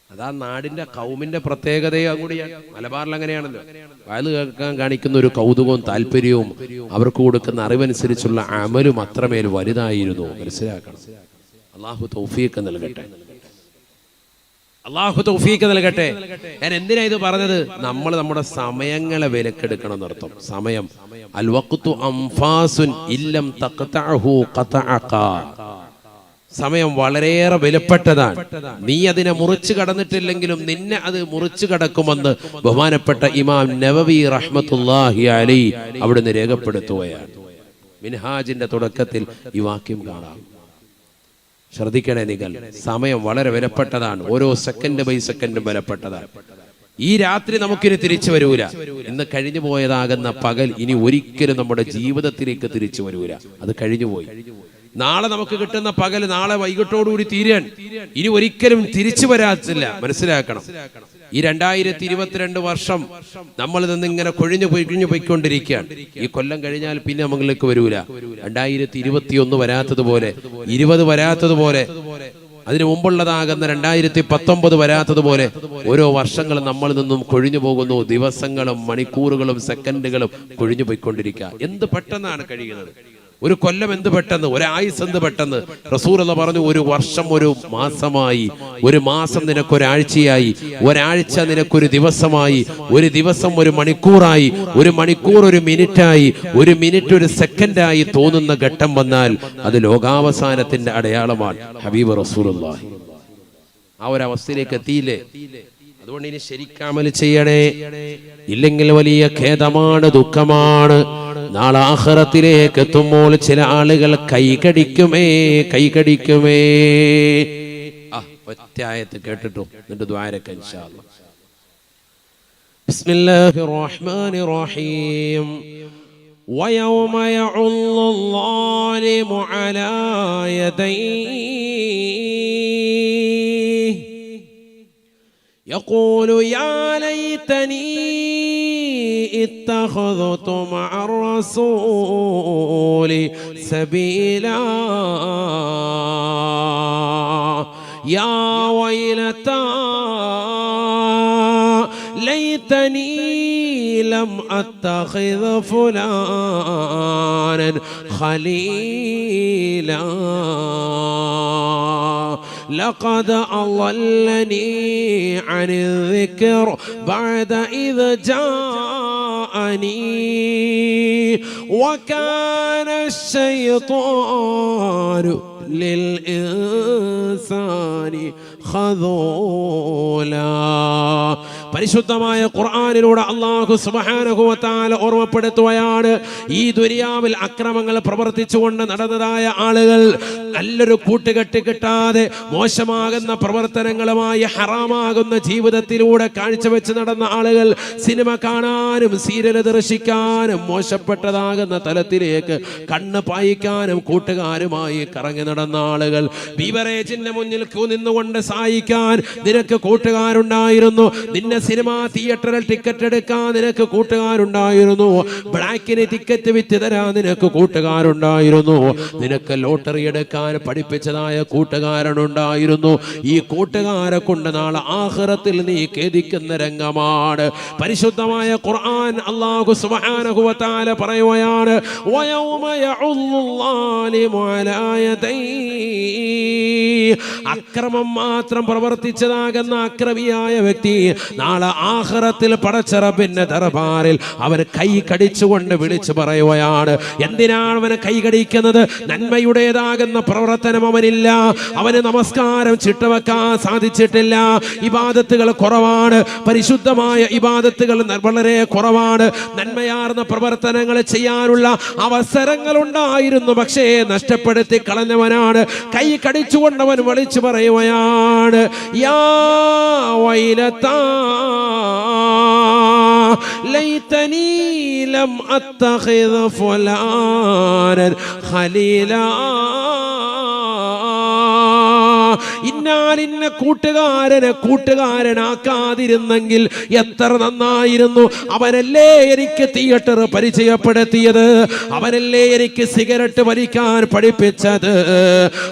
അതാ നാടിന്റെ കൗമിന്റെ പ്രത്യേകതയും കൂടിയാണ്. മലബാറിൽ അങ്ങനെയാണല്ലോ, വയത് കേൾക്കാൻ കാണിക്കുന്ന ഒരു കൗതുകവും താല്പര്യവും അവർക്ക് കൊടുക്കുന്ന അറിവനുസരിച്ചുള്ള അമലും അത്രമേൽ വലുതായിരുന്നു. മനസ്സിലാക്കണം. അള്ളാഹു തൗഫീഖ് നൽകട്ടെ, അള്ളാഹു തൗഫീഖ് നൽകട്ടെ. ഞാൻ എന്തിനാ ഇത് പറഞ്ഞത്? നമ്മൾ നമ്മുടെ സമയങ്ങളെ വിലക്കെടുക്കണം എന്നർത്ഥം. സമയം അൽ വഖ്തു അൻഫാസുൻ ഇല്ലം തഖതഅഹു ഖതഅക. സമയം വളരെയേറെ വിലപ്പെട്ടതാണ്. നീ അതിനെ മുറിച്ചു കടന്നിട്ടില്ലെങ്കിലും നിന്നെ അത് മുറിച്ചു കടക്കുമെന്ന് ബഹുമാനപ്പെട്ട ഇമാം നവവി റഹ്മത്തുള്ളാഹി അലൈഹി അവിടുന്ന് രേഖപ്പെടുത്തുകയാണ്. മിൻഹാജിന്റെ തുടക്കത്തിൽ ഈ വാക്യം കാണാം. ശ്രദ്ധിക്കണേ നിങ്ങൾ, സമയം വളരെ വിലപ്പെട്ടതാണ്. ഓരോ സെക്കൻഡ് ബൈ സെക്കൻഡും വിലപ്പെട്ടതാണ്. ഈ രാത്രി നമുക്കിനി തിരിച്ചു വരൂല. ഇന്ന് കഴിഞ്ഞു പോയതാകുന്ന പകൽ ഇനി ഒരിക്കലും നമ്മുടെ ജീവിതത്തിലേക്ക് തിരിച്ചു വരൂല. അത് കഴിഞ്ഞുപോയി. നാളെ നമുക്ക് കിട്ടുന്ന പകൽ നാളെ വൈകിട്ടോടുകൂടി തീരാൻ, ഇനി ഒരിക്കലും തിരിച്ചു വരാത്തില്ല. മനസ്സിലാക്കണം. ഈ 2022 വർഷം നമ്മൾ നിന്ന് ഇങ്ങനെ കൊഴിഞ്ഞു പോയിക്കൊണ്ടിരിക്കുകയാണ്. ഈ കൊല്ലം കഴിഞ്ഞാൽ പിന്നെ നമ്മളിലേക്ക് വരൂല. 2021 വരാത്തതുപോലെ, 20 വരാത്തതുപോലെ, അതിനു മുമ്പുള്ളതാകുന്ന 2019 വരാത്തതുപോലെ ഓരോ വർഷങ്ങളും നമ്മളിൽ നിന്നും കൊഴിഞ്ഞു പോകുന്നു. ദിവസങ്ങളും മണിക്കൂറുകളും സെക്കൻഡുകളും കൊഴിഞ്ഞു പോയിക്കൊണ്ടിരിക്കുക. എന്ത് പെട്ടെന്നാണ് കഴിയുന്നത്. ഒരു കൊല്ലം എന്ത് പെട്ടെന്ന്, ഒരായുസ് എന്ത് പെട്ടെന്ന്. റസൂലുള്ളാഹി പറഞ്ഞു, ഒരു വർഷം ഒരു മാസമായി, ഒരു മാസം നിനക്കൊരാഴ്ചയായി, ഒരാഴ്ച നിനക്കൊരു ദിവസമായി, ഒരു ദിവസം ഒരു മണിക്കൂറായി, ഒരു മണിക്കൂർ ഒരു മിനിറ്റായി, ഒരു മിനിറ്റ് ഒരു സെക്കൻഡായി തോന്നുന്ന ഘട്ടം വന്നാൽ അത് ലോകാവസാനത്തിന്റെ അടയാളമാണ്. ഹബീബ് റസൂലുള്ളാഹി ആ ഒരവസ്ഥയിലേക്ക് എത്തിയില്ലേ? അതുകൊണ്ട് ഇനി ശരിക്കമൽ ചെയ്യണേ, ഇല്ലെങ്കിൽ വലിയ ഖേദമാണ്, ദുഃഖമാണ്. നാളെ ആഖിറത്തിലേക്ക് എത്തുമ്പോൾ ചില ആളുകൾ കൈകടിക്കുമേ. ഒറ്റ ആയത്ത് കേട്ടിട്ടു എന്നിട്ട് ദുആരക്ക് ഇൻഷാ അല്ലാഹ്. ബിസ്മില്ലാഹിർ റഹ്മാനിർ റഹീം. വയൗമ യഉല്ലു ളാലിമു അലാ യദൈഹി يقول يا ليتني اتخذت مع الرسول سبيلا يا ويلتى ليتني لم أتخذ فلانا خليلا لقد أضلني عن الذكر بعد إذ جاءني وكان الشيطان للإنسان خذولا. പരിശുദ്ധമായ ഖുർആനിലൂടെ അല്ലാഹു സുബ്ഹാനഹു വ തആല ഓർമ്മപ്പെടുത്തുകയാണ്, ഈ ദുനിയാവിൽ അക്രമങ്ങൾ പ്രവർത്തിച്ചുകൊണ്ട് നടന്നതായ ആളുകൾ, നല്ലൊരു കൂട്ടുകെട്ട് കിട്ടാതെ മോശമാകുന്ന പ്രവർത്തനങ്ങളുമായി ഹറാമാകുന്ന ജീവിതത്തിലൂടെ കാഴ്ചവെച്ച് നടന്ന ആളുകൾ, സിനിമ കാണാനും സീരിയൽ ദർശിക്കാനും മോശപ്പെട്ടതാകുന്ന തലത്തിലേക്ക് കണ്ണ് പായിക്കാനും കൂട്ടുകാരുമായി കറങ്ങി നടന്ന ആളുകൾ, ബീവറേജിന്റെ മുന്നിൽ നിന്നുകൊണ്ട് സഹായിക്കാൻ നിനക്ക് കൂട്ടുകാരുണ്ടായിരുന്നു, നിന്നെ സിനിമ തിയേറ്ററിൽ ടിക്കറ്റ് എടുക്കാൻ നിനക്ക് കൂട്ടുകാരുണ്ടായിരുന്നു, ബ്ലാക്കിന് ടിക്കറ്റ് വിറ്റ് തരാൻ നിനക്ക് കൂട്ടുകാരുണ്ടായിരുന്നു, നിനക്ക് ലോട്ടറി എടുക്കാൻ പഠിപ്പിച്ചതായ കൂട്ടുകാരനുണ്ടായിരുന്നു. ഈ കൂട്ടുകാരെ കൊണ്ട് നാളെ ആഖിറത്തിൽ നീ ഖേദിക്കുന്ന രംഗമാണ്. പരിശുദ്ധമായ ഖുർആൻ അല്ലാഹു സുബ്ഹാനഹു വ തആല പറയുകയാണ്, വയൗമ യഉല്ലു ളാലിമു അലാ യദൈഹി. അക്രമം മാത്രം പ്രവർത്തിച്ചതാകുന്ന അക്രമിയായ വ്യക്തി നാളെ ആഖിറത്തിൽ പടച്ച റബ്ബിന്റെ ദർബാറിൽ അവൻ കൈ കടിച്ചുകൊണ്ട് വിളിച്ചു പറയുകയാണ്. എന്തിനാണ് അവന് കൈ കടിക്കുന്നത്? നന്മയുടേതാകുന്ന പ്രവർത്തനം അവനില്ല, അവന് നമസ്കാരം ചിട്ടവെക്കാൻ സാധിച്ചിട്ടില്ല, ഇബാദത്തുകൾ കുറവാണ്, പരിശുദ്ധമായ ഇബാദത്തുകൾ വളരെ കുറവാണ്, നന്മയാർന്ന പ്രവർത്തനങ്ങൾ ചെയ്യാനുള്ള അവസരങ്ങൾ ഉണ്ടായിരുന്നു, പക്ഷേ നഷ്ടപ്പെടുത്തി കളഞ്ഞവനാണ്. കൈ കടിച്ചുകൊണ്ടവൻ വിളിച്ചു പറയുകയാണ്, യാ വൈലതാ ലൈതനീ ലം അത്തഖിദ് ഫുലാനൻ ഖലീലാ. ഇന്നാലിന്ന കൂട്ടുകാരനെ കൂട്ടുകാരനാക്കാതിരുന്നെങ്കിൽ എത്ര നന്നായിരുന്നു. അവനല്ലേ എനിക്ക് തിയേറ്റർ പരിചയപ്പെടുത്തിയത്, അവനല്ലേ എനിക്ക് സിഗരറ്റ് വലിക്കാൻ പഠിപ്പിച്ചത്,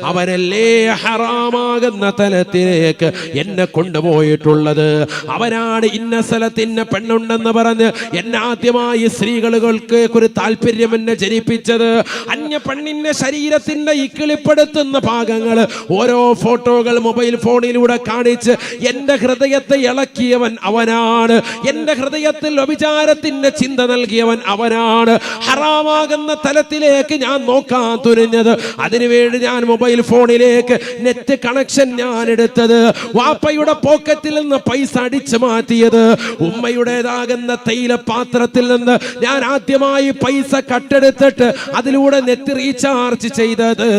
അവനല്ലേ ഹറാമാകുന്ന തലത്തിലേക്ക് എന്നെ കൊണ്ടുപോയിട്ടുള്ളത്, അവനാണ് ഇന്ന സ്ഥലത്ത് ഇന്ന പെണ്ണുണ്ടെന്ന് പറഞ്ഞ് എന്നെ ആദ്യമായി സ്ത്രീകൾക്ക് ഒരു താല്പര്യം എന്നെ ജനിപ്പിച്ചത്, അന്യ പെണ്ണിന്റെ ശരീരത്തിന്റെ ഇക്കിളിപ്പെടുത്തുന്ന ഭാഗങ്ങൾ ഓരോ ഫോട്ടോകൾ മൊബൈൽ ഫോണിലൂടെ കാണിച്ച് എന്റെ ഹൃദയത്തെ ഇളക്കിയവൻ അവനാണ്. എന്റെ ഹൃദയത്തിൽ വ്യഭിചാരത്തിന്റെ ചിന്ത നൽകിയവൻ അവനാണ്. ഹറാമാകുന്ന തലത്തിലേക്ക് ഞാൻ നോക്കാൻ തുനിഞ്ഞത്, അതിനുവേണ്ടി ഞാൻ മൊബൈൽ ഫോണിലേക്ക് നെറ്റ് കണക്ഷൻ ഞാൻ എടുത്തത്, വാപ്പയുടെ പോക്കറ്റിൽ നിന്ന് പൈസ അടിച്ചു മാറ്റിയത്, ഉമ്മയുടേതാകുന്ന തൈല പാത്രത്തിൽ നിന്ന് ഞാൻ ആദ്യമായി പൈസ കട്ടെടുത്തിട്ട് അതിലൂടെ നെറ്റ് റീചാർജ് ചെയ്തത്,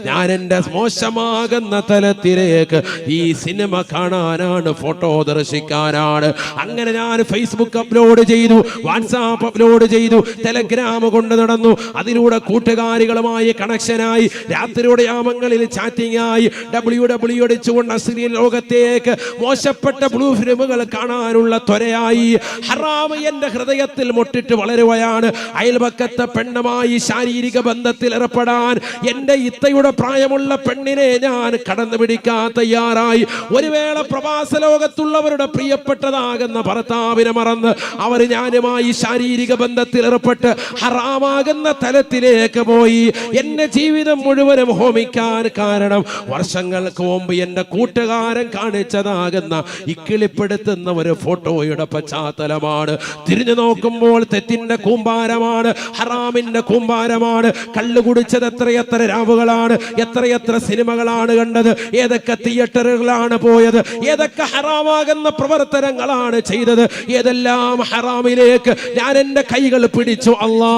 ഞാൻ എന്റെ മോശമാകുന്ന തലത്തിലേക്ക് ഈ സിനിമ കാണാനാണ്, ഫോട്ടോ ദർശിക്കാനാണ്. അങ്ങനെ ഞാൻ ഫേസ്ബുക്ക് അപ്ലോഡ് ചെയ്തു, വാട്സാപ്പ് അപ്ലോഡ് ചെയ്തു, ടെലഗ്രാം കൊണ്ട് നടന്നു, അതിലൂടെ കൂട്ടുകാരികളുമായി കണക്ഷനായി, രാത്രിയുടെ യാമങ്ങളിൽ ചാറ്റിംഗ് ആയി, WW അടിച്ചുകൊണ്ട് അശ്ലീല ലോകത്തേക്ക് മോശപ്പെട്ട ബ്ലൂ ഫിലിമുകൾ കാണാനുള്ള ത്വരയായി. ഹറാം എന്റെ ഹൃദയത്തിൽ മുട്ടിട്ട് വളരുകയാണ്. അയൽപക്കത്തെ പെണ്ണുമായി ശാരീരിക ബന്ധത്തിൽ ഏർപ്പെടാൻ എന്റെ ഇത്തയുടെ പ്രായമുള്ള പെണ്ണിനെ ഞാൻ കടന്നു പിടിക്കാൻ തയ്യാറായി. ഒരു വേള പ്രവാസ ലോകത്തുള്ളവരുടെ പ്രിയപ്പെട്ടതാകുന്ന ഭർത്താവിനെ മറന്ന് അവർ ഞാനുമായി ശാരീരിക ബന്ധത്തിൽ ഏർപ്പെട്ട് ഹറാമാകുന്ന തലത്തിലേക്ക് പോയി. എന്റെ ജീവിതം മുഴുവനും ഹോമിക്കാൻ കാരണം വർഷങ്ങൾക്ക് മുമ്പ് എന്റെ കൂട്ടുകാരൻ കാണിച്ചതാകുന്ന ഇക്കിളിപ്പെടുത്തുന്ന ഒരു ഫോട്ടോയുടെ പശ്ചാത്തലമാണ്. തിരിഞ്ഞു നോക്കുമ്പോൾ തെറ്റിന്റെ കൂമ്പാരമാണ്, ഹറാമിന്റെ കൂമ്പാരമാണ്. കള്ളു കുടിച്ചത് എത്രയെത്ര രാവുകളാണ്, എത്രയെത്ര സിനിമകളാണ് കണ്ടത്, ഏതൊക്കെ തിയേറ്ററുകളാണ് പോയത്, ഏതൊക്കെ ഹറാമാകുന്ന പ്രവർത്തനങ്ങളാണ് ചെയ്തത്, ഏതെല്ലാം ഹറാമിലേക്ക് ഞാൻ എന്റെ കൈകൾ പിടിച്ചു അല്ലാ,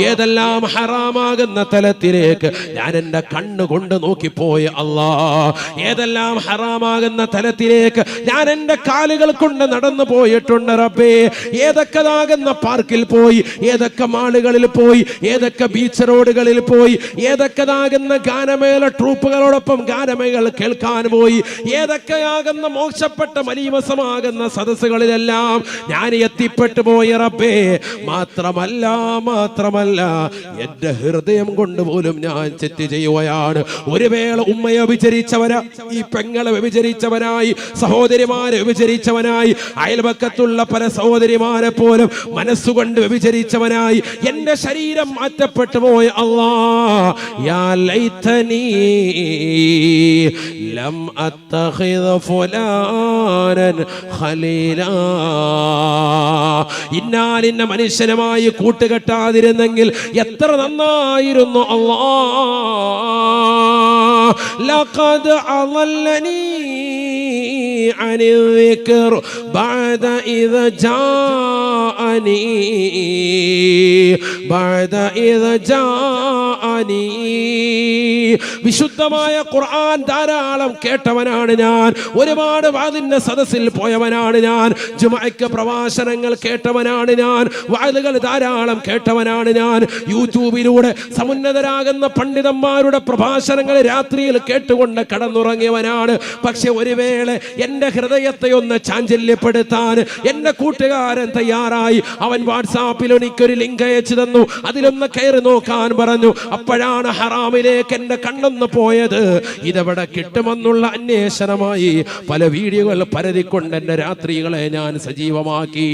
ഏതെല്ലാം ഹറാമാകുന്ന തലത്തിലേക്ക് ഞാൻ എന്റെ കണ്ണുകൊണ്ട് നോക്കിപ്പോയി അല്ലാ, ഏതെല്ലാം ഹറാമാകുന്ന തലത്തിലേക്ക് ഞാൻ എന്റെ കാലുകൾ കൊണ്ട് നടന്നു പോയിട്ടുണ്ട് റബ്ബേ. ഏതൊക്കെതാകുന്ന പാർക്കിൽ പോയി, ഏതൊക്കെ മാളുകളിൽ പോയി, ഏതൊക്കെ ബീച്ച് റോഡുകളിൽ പോയി, ഏതൊക്കെതാകുന്ന ഗാനമേള ട്രൂപ്പുകളോടൊപ്പം ഗാനമേള കേൾക്കാൻ പോയി, ഏതൊക്കെയാകുന്ന മോശപ്പെട്ട മലീമസമാകുന്ന സദസ്സുകളിലെല്ലാം ഞാൻ എത്തിപ്പെട്ടു പോയി റബ്ബേ. മാത്രമല്ല എന്റെ ഹൃദയം കൊണ്ട് പോലും ഞാൻ തെറ്റ് ചെയ്യുകയാണ്. ഒരു വേള ഉമ്മയെ വിചരിച്ചവനാ, ഈ പെങ്ങളെ വ്യഭിചരിച്ചവനായി, സഹോദരിമാരെ വ്യഭിചരിച്ചവനായി, അയൽപക്കത്തുള്ള പല സഹോദരിമാരെ പോലും മനസ്സുകൊണ്ട് വ്യഭിചരിച്ചവനായി എന്റെ ശരീരം മാറ്റപ്പെട്ടു പോയ അല്ലാ. യാ ലൈതനി ലം അത്തഖിദ ഫുലാനൻ ഖലീലാ. ഇന്നാലിന്ന മനുഷ്യനുമായി കൂട്ടുകെട്ടാതിരുന്നെങ്കിൽ എത്ര നന്നായിരുന്നു അല്ലാ. ലഖദ് അളല്ലനി عن الذكر بعد إذا جاءني. വിശുദ്ധമായ ഖുർആൻ ധാരാളം കേട്ടവനാണ് ഞാൻ, ഒരുപാട് വാദിന്റെ സദസ്സിൽ പോയവനാണ് ഞാൻ, ജുമഅക്ക് പ്രഭാഷണങ്ങൾ കേട്ടവനാണ് ഞാൻ, വാദുകൾ ധാരാളം കേട്ടവനാണ് ഞാൻ, യൂട്യൂബിലൂടെ സമുന്നതരാകുന്ന പണ്ഡിതന്മാരുടെ പ്രഭാഷണങ്ങൾ രാത്രിയിൽ കേട്ടുകൊണ്ട് കടന്നുറങ്ങിയവനാണ്. പക്ഷെ ഒരു വേള എന്റെ ഹൃദയത്തെ ഒന്ന് ചാഞ്ചല്യപ്പെടുത്താൻ എന്റെ കൂട്ടുകാരൻ തയ്യാറായി. അവൻ വാട്സാപ്പിൽ എനിക്കൊരു ലിങ്ക് അയച്ചു തന്നു, അതിലൊന്ന് കയറി നോക്കാൻ പറഞ്ഞു. അപ്പോഴാണ് ഹറാമിലേക്ക് എന്റെ കണ്ണൊന്ന് പോയത്. ഇതെവിടെ കിട്ടുമെന്നുള്ള അന്വേഷണമായി പല വീഡിയോകൾ പരതിക്കൊണ്ട് എന്റെ രാത്രികളെ ഞാൻ സജീവമാക്കി.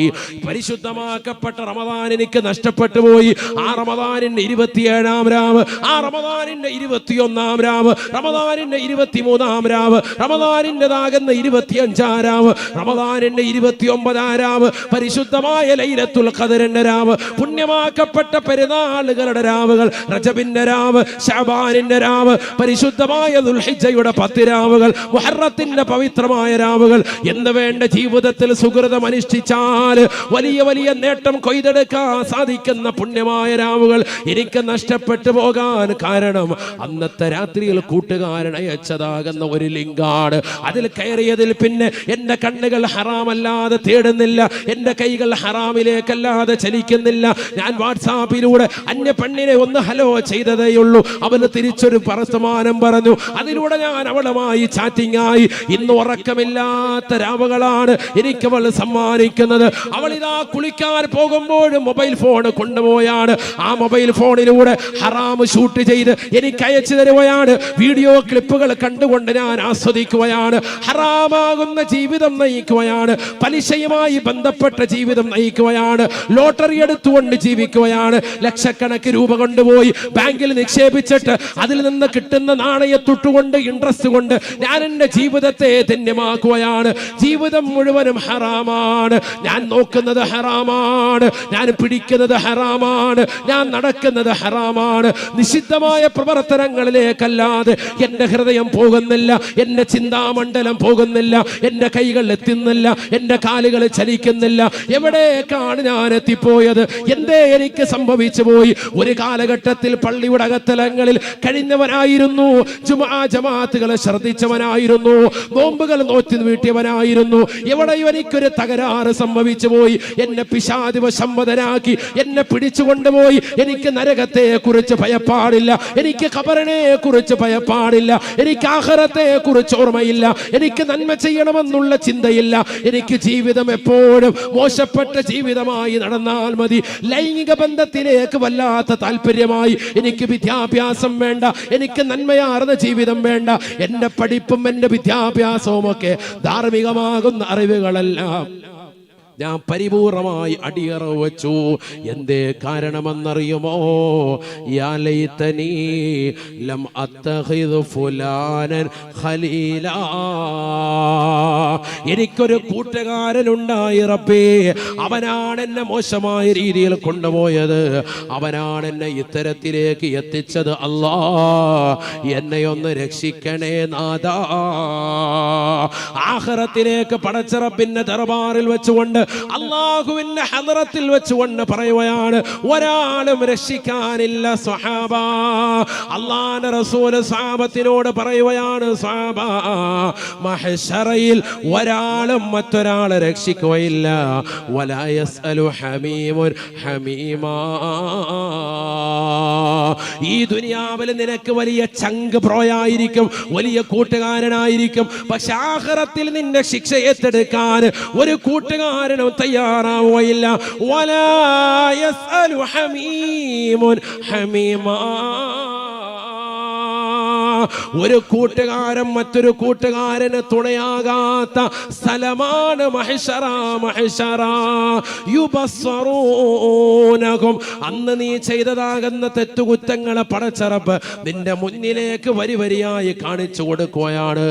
പരിശുദ്ധമാക്കപ്പെട്ട റമദാൻ എനിക്ക് നഷ്ടപ്പെട്ടു പോയി. ആ റമദാനിന്റെ 27-ാം രാവ്, ആ റമദാനിന്റെ 21-ാം രാവ്, റമദാനിന്റെ 23-ാം രാവ്, റമദാനിന്റെതാകുന്ന 25-ാം രാവ്, റമദാനിന്റെ 29-ാം രാവ്, പരിശുദ്ധമായ ലൈലത്തുൽ ഖദറിന്റെ രാവ്, പുണ്യമാക്കപ്പെട്ട പെരുന്നാളുകളുടെ രാവുകൾ, റജബിന്റെ രാവ്, ശഅബാനിന്റെ രാവ്, പരിശുദ്ധമായ ദുൽഹിജ്ജയുടെ 10 രാവുകൾ, മുഹറത്തിന്റെ പവിത്രമായ രാവുകൾ. എന്ന് വേണ്ട ജീവിതത്തിൽ സുകൃതം അനുഷ്ഠിച്ചാൽ വലിയ വലിയ നേട്ടം കൊയ്തെടുക്കാൻ സാധിക്കുന്ന പുണ്യമായ രാവുകൾ എനിക്ക് നഷ്ടപ്പെട്ടു പോകാൻ കാരണം അന്നത്തെ രാത്രിയിൽ കൂട്ടുകാരൻ അയച്ചതാകുന്ന ഒരു ലിങ്കാണ്. അതിൽ കയറിയതിൽ പിന്നെ എന്റെ കണ്ണുകൾ ഹറാമല്ലാതെ തേടുന്നില്ല, എന്റെ കൈകൾ ഹറാമിലേക്കല്ലാതെ ചലിക്കുന്നില്ല. ഞാൻ വാട്സാപ്പിലൂടെ അന്യ പെണ്ണിനെ ഒന്ന് ഹലോ ചെയ്ത ചെയ്തതേയുള്ളൂ. അവന് തിരിച്ചൊരു വർത്തമാനം പറഞ്ഞു. അതിലൂടെ ഞാൻ അവളുമായി ചാറ്റിംഗ് ആയി. ഇന്ന് ഉറക്കമില്ലാത്ത രാവുകളാണ് എനിക്ക് അവൾ സമ്മാനിക്കുന്നത്. അവൾ ഇതാ കുളിക്കാൻ പോകുമ്പോൾ മൊബൈൽ ഫോൺ കൊണ്ടുപോയാണ്. ആ മൊബൈൽ ഫോണിലൂടെ ഹറാം ഷൂട്ട് ചെയ്ത് എനിക്ക് അയച്ചു തരുകയാണ്. വീഡിയോ ക്ലിപ്പുകൾ കണ്ടുകൊണ്ട് ഞാൻ ആസ്വദിക്കുകയാണ്. ഹറാമാകുന്ന ജീവിതം നയിക്കുകയാണ്. പലിശയുമായി ബന്ധപ്പെട്ട ജീവിതം നയിക്കുകയാണ്. ലോട്ടറി എടുത്തുകൊണ്ട് ജീവിക്കുകയാണ്. ലക്ഷക്കണക്കിന് രൂപ കൊണ്ടുപോയി ബാങ്കിൽ നിക്ഷേപിച്ചിട്ട് അതിൽ നിന്ന് കിട്ടുന്ന നാണയത്തൊട്ടുകൊണ്ട് ഇൻട്രസ്റ്റ് കൊണ്ട് ഞാൻ എൻ്റെ ജീവിതത്തെ ധന്യമാക്കുകയാണ്. ജീവിതം മുഴുവനും ഹറാമാണ്. ഞാൻ നോക്കുന്നത് ഹറാമാണ്. ഞാൻ പിടിക്കുന്നത് ഹറാമാണ്. ഞാൻ നടക്കുന്നത് ഹറാമാണ്. നിഷിദ്ധമായ പ്രവർത്തനങ്ങളിലേക്കല്ലാതെ എൻ്റെ ഹൃദയം പോകുന്നില്ല. എൻ്റെ ചിന്താമണ്ഡലം പോകുന്നില്ല. എൻ്റെ കൈകൾ എത്തുന്നില്ല. എൻ്റെ കാലുകൾ ചലിക്കുന്നില്ല. എവിടേക്കാണ് ഞാൻ എത്തിപ്പോയത്? എന്തേ എനിക്ക് സംഭവിച്ചു പോയി? ഒരു കാലഘട്ടത്തിൽ പള്ളിയുടെ അകത്തലങ്ങളിൽ കഴിഞ്ഞവനായിരുന്നു. ജുമുഅ ജമാഅത്തുകളെ ശ്രദ്ധിച്ചവനായിരുന്നു. നോമ്പുകൾ നോറ്റി വീട്ടിയവനായിരുന്നു. എവിടെയും എനിക്കൊരു തകരാറ് സംഭവിച്ചു പോയി. എന്നെ പിശാച് വശംവദനാക്കി. എന്നെ പിടിച്ചുകൊണ്ടുപോയി. എനിക്ക് നരകത്തെ കുറിച്ച് ഭയപ്പാടില്ല. എനിക്ക് ഖബറിനെ കുറിച്ച് ഭയപ്പാടില്ല. എനിക്ക് ആഖിറത്തെ കുറിച്ച് ഓർമ്മയില്ല. എനിക്ക് നന്മ ചെയ്യണമെന്നുള്ള ചിന്തയില്ല. എനിക്ക് ജീവിതം എപ്പോഴും മോശപ്പെട്ട ജീവിതമായി നടന്നാൽ മതി. ലൈംഗിക ബന്ധത്തിലേക്ക് വല്ലാത്ത താല്പര്യമായി. എനിക്ക് വിദ്യാഭ്യാസം വേണ്ട. എനിക്ക് നന്മയാർന്ന ജീവിതം വേണ്ട. എൻ്റെ പഠിപ്പും എൻ്റെ വിദ്യാഭ്യാസവും ഒക്കെ ധാർമ്മികമാകുന്ന അറിവുകളെല്ലാം ഞാൻ പരിപൂർണമായി അടിയറ വച്ചു. എന്തേ കാരണമെന്നറിയുമോ? യാ ലൈതനീ ലം അത്തഖിദ് ഫുലാനൻ ഖലീലാ. എനിക്കൊരു കൂട്ടുകാരനുണ്ടായി റബ്ബേ. അവനാണ് എന്നെ മോശമായ രീതിയിൽ കൊണ്ടുപോയത്. അവനാണ് എന്നെ ഇത്തരത്തിലേക്ക് എത്തിച്ചത്. അല്ലാ, എന്നെ ഒന്ന് രക്ഷിക്കണേ നാഥാ. ആഖിറത്തിലേക്ക് പടച്ച റബ്ബിന്റെ ദർബാറിൽ വെച്ചുകൊണ്ട് അല്ലാഹുവിന്റെ ഹദറത്തിൽ വെച്ചുകൊണ്ട് പറയുകയാണ്, ഒരാളും രക്ഷിക്കാനില്ല സ്വഹാബ. അല്ലാഹുവിന്റെ റസൂൽ സ്വഹാബത്തിനോട് പറയുകയാണ്, സ്വഹാബ, മഹ്ശറയിൽ ഒരാളും മറ്റൊരാളെ രക്ഷിക്കുകയില്ല. വലാ യസ്അലു ഹമീമുൻ ഹമീമാ. ഈ ദുനിയാവിൽ നിനക്ക് വലിയ ചങ്ക് പ്രോയായിരിക്കും, വലിയ കൂട്ടുകാരനായിരിക്കും. പക്ഷെ ആഖിറത്തിൽ നിന്റെ ശിക്ഷ ഏറ്റെടുക്കാൻ ഒരു കൂട്ടുകാരനും തയ്യാറാവുകയില്ല. വലാ യസ്അലു ഹമീമുൻ ഹമീമാ. ഒരു കൂട്ടുകാരൻ മറ്റൊരു കൂട്ടുകാരന് തുണയാകാത്ത സ്ഥലമാണ് മഹ്ശറ. മഹ്ശറ യുബസ്സറൂനഹും. അന്ന് നീ ചെയ്തതാകുന്ന തെറ്റുകുറ്റങ്ങളെ പടച്ച റബ്ബ് നിന്റെ മുന്നിലേക്ക് വരി വരിയായി കാണിച്ചു കൊടുക്കുകയാണ്.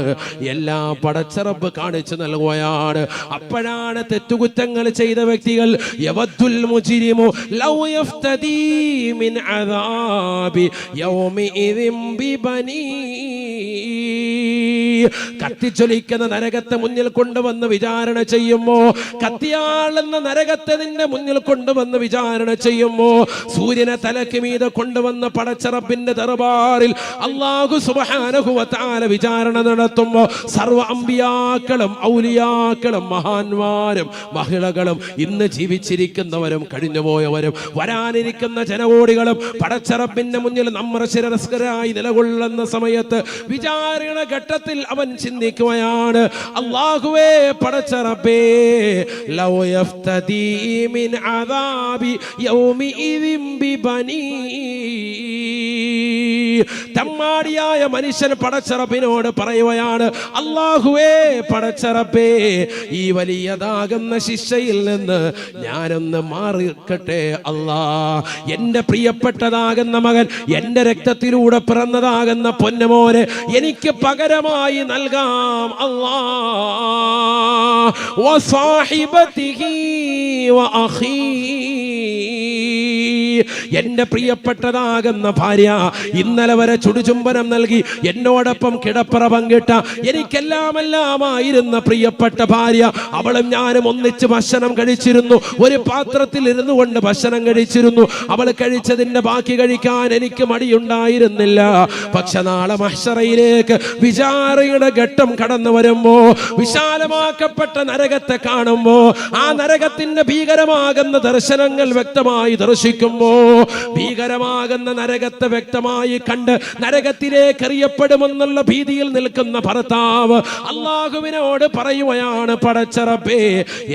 എല്ലാം പടച്ച റബ്ബ് കാണിച്ചു നൽകുകയാണ്. അപ്പോഴാണ് തെറ്റുകുറ്റങ്ങൾ ചെയ്ത വ്യക്തികൾ യവദ്ദുൽ മുജ്രിമു ലൗ യഫ്തദീ മിൻ അദാബി യൗമിഇദിൻ ബിബനീ. കത്തിച്ചൊലിക്കുന്ന നരകത്തെ മുന്നിൽ കൊണ്ടുവന്ന് വിചാരണ ചെയ്യുമ്പോ, കത്തിയാളുന്ന നരകത്തെ നിന്റെ മുന്നിൽ കൊണ്ടുവന്ന് വിചാരണ ചെയ്യുമ്പോ, സൂര്യനെ തലക്ക് മീതെ കൊണ്ടുവന്ന് പടച്ച റബ്ബിന്റെ ദർബാറിൽ അല്ലാഹു സുബ്ഹാനഹു വ തആല വിചാരണ നടത്തുമ്പോ സർവ്വ അമ്പിയാക്കളും ഔലിയാക്കളും മഹാന്മാരും മഹിളകളും ഇന്ന് ജീവിച്ചിരിക്കുന്നവരും കഴിഞ്ഞുപോയവരും വരാനിരിക്കുന്ന ജനകോടികളും പടച്ച റബ്ബിന്റെ മുന്നിൽ നമ്മുടെ ശിരസ്കരായി നിലകൊള്ളുന്ന സമയത്ത് വിചാരണ ഘട്ടത്തിൽ അവൻ ചിന്തിക്കുകയാണ്, അല്ലാഹുവേ പടച്ച റബ്ബേ, ലൗ യഫ്തദീ മിൻ അദാബി യൗമിഇദിൻ ബിബനീ. തമ്മാടിയായ മനുഷ്യൻ പടച്ച റബ്ബിനോട് പറയുകയാണ്, അല്ലാഹുവേ പടച്ച റബ്ബേ, ഈ വലിയതാകുന്ന ശിക്ഷയിൽ നിന്ന് ഞാനൊന്ന് മാറിക്കട്ടെ അല്ലാ. എന്റെ പ്രിയപ്പെട്ടതാകുന്ന മകൻ, എന്റെ രക്തത്തിലൂടെ പിറന്നതാകുന്ന പൊന്നുമോനെ എനിക്ക് പകരമായി നൽകാം അല്ലാ. വസാഹിബതിഹി വഅഖീ. എന്റെ പ്രിയപ്പെട്ടതാകുന്ന ഭാര്യ ഇന്നലെ വരെ ചുടുചുംബനം നൽകി എന്നോടൊപ്പം കിടപ്പറ പങ്കിട്ട എനിക്കെല്ലാമെല്ലാമായിരുന്ന പ്രിയപ്പെട്ട ഭാര്യ, അവളും ഞാനും ഒന്നിച്ച് ഭക്ഷണം കഴിച്ചിരുന്നു. ഒരു പാത്രത്തിൽ ഇരുന്നു കൊണ്ട് ഭക്ഷണം കഴിച്ചിരുന്നു. അവൾ കഴിച്ചതിന്റെ ബാക്കി കഴിക്കാൻ എനിക്ക് മടിയുണ്ടായിരുന്നില്ല. പക്ഷെ നാളെ മഹ്ശറയിലേക്ക് വിചാരണയുടെ ഘട്ടം കടന്നു വരുമ്പോ, വിശാലമാക്കപ്പെട്ട നരകത്തെ കാണുമ്പോ, ആ നരകത്തിന്റെ ഭീകരമാകുന്ന ദർശനങ്ങൾ വ്യക്തമായി ദർശിക്കുമ്പോ ഭീകരമാകുന്ന നരകത്തെ വ്യക്തമായി കണ്ട് നരകത്തിലേക്ക് എറിയപ്പെടുമെന്നുള്ള ഭീതിയിൽ നിൽക്കുന്ന ഭർത്താവ് അള്ളാഹുവിനോട് പറയുകയാണ്, പടച്ച റബ്ബേ,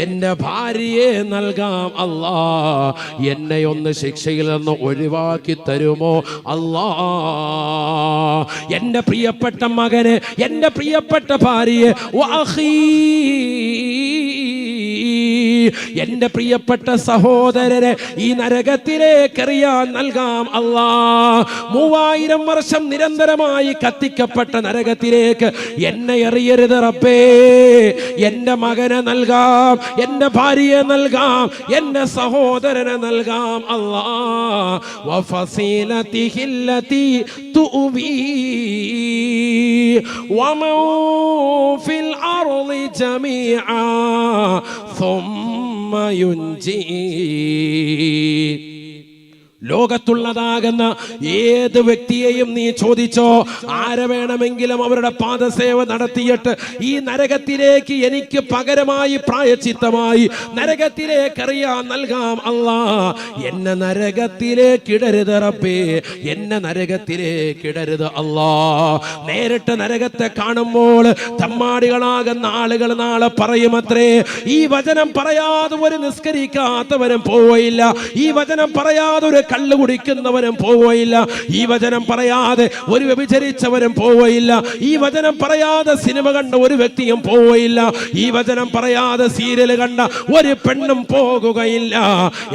എന്റെ ഭാര്യയെ നൽകാം അല്ലാ, എന്നെ ഒന്ന് ശിക്ഷയിൽ നിന്ന് ഒഴിവാക്കി തരുമോ അല്ലാ, എന്റെ പ്രിയപ്പെട്ട മകനെ, എന്റെ പ്രിയപ്പെട്ട ഭാര്യയെ, എന്റെ പ്രിയപ്പെട്ട സഹോദരരെ ഈ നരകത്തിലേക്ക് എറിയാൻ നൽകാം അല്ലാ. 3000 വർഷം നിരന്തരമായി കത്തിക്കപ്പെട്ട നരകത്തിലേക്ക് എന്നെ എറിയരുത് റബ്ബേ. എന്റെ മകനെ നൽകാം, എന്റെ ഭാര്യയെ നൽകാം, എന്റെ സഹോദരനെ നൽകാം അല്ലാ. വഫസീലതിഹി അല്ലതി തുബി വമൻ ഫിൽ അർളി ജമീഅ ثم ينجي. ലോകത്തുള്ളതാകുന്ന ഏത് വ്യക്തിയെയും നീ ചോദിച്ചോ, ആരെ വേണമെങ്കിലും അവരുടെ പാദസേവ നടത്തിയിട്ട് ഈ നരകത്തിലേക്ക് എനിക്ക് പകരമായി പ്രായച്ചിത്തമായി നരകത്തിലേക്ക് അറിയാൻ നൽകാം അല്ലാ. എന്നെ നരകത്തിലേക്ക് ഇടരുത് റബ്ബേ, എന്നെ നരകത്തിലേക്ക് ഇടരുത് അല്ലാ. നേരിട്ട് നരകത്തെ കാണുമ്പോൾ തമ്മാടികളാകുന്ന ആളുകൾ നാളെ പറയുമത്രേ, ഈ വചനം പറയാതെ ഒരു നിസ്കരിക്കാത്തവരും പോയില്ല, ഈ വചനം പറയാതെ ഒരു കള്ളു കുടിക്കുന്നവരും പോവുകയില്ല, ഈ വചനം പറയാതെ ഒരു വ്യഭിചരിച്ചവരും പോവുകയില്ല, ഈ വചനം പറയാതെ സിനിമ കണ്ട ഒരു വ്യക്തിയും പോവുകയില്ല, ഈ വചനം പറയാതെ സീരിയൽ കണ്ട ഒരു പെണ്ണും പോകുകയില്ല.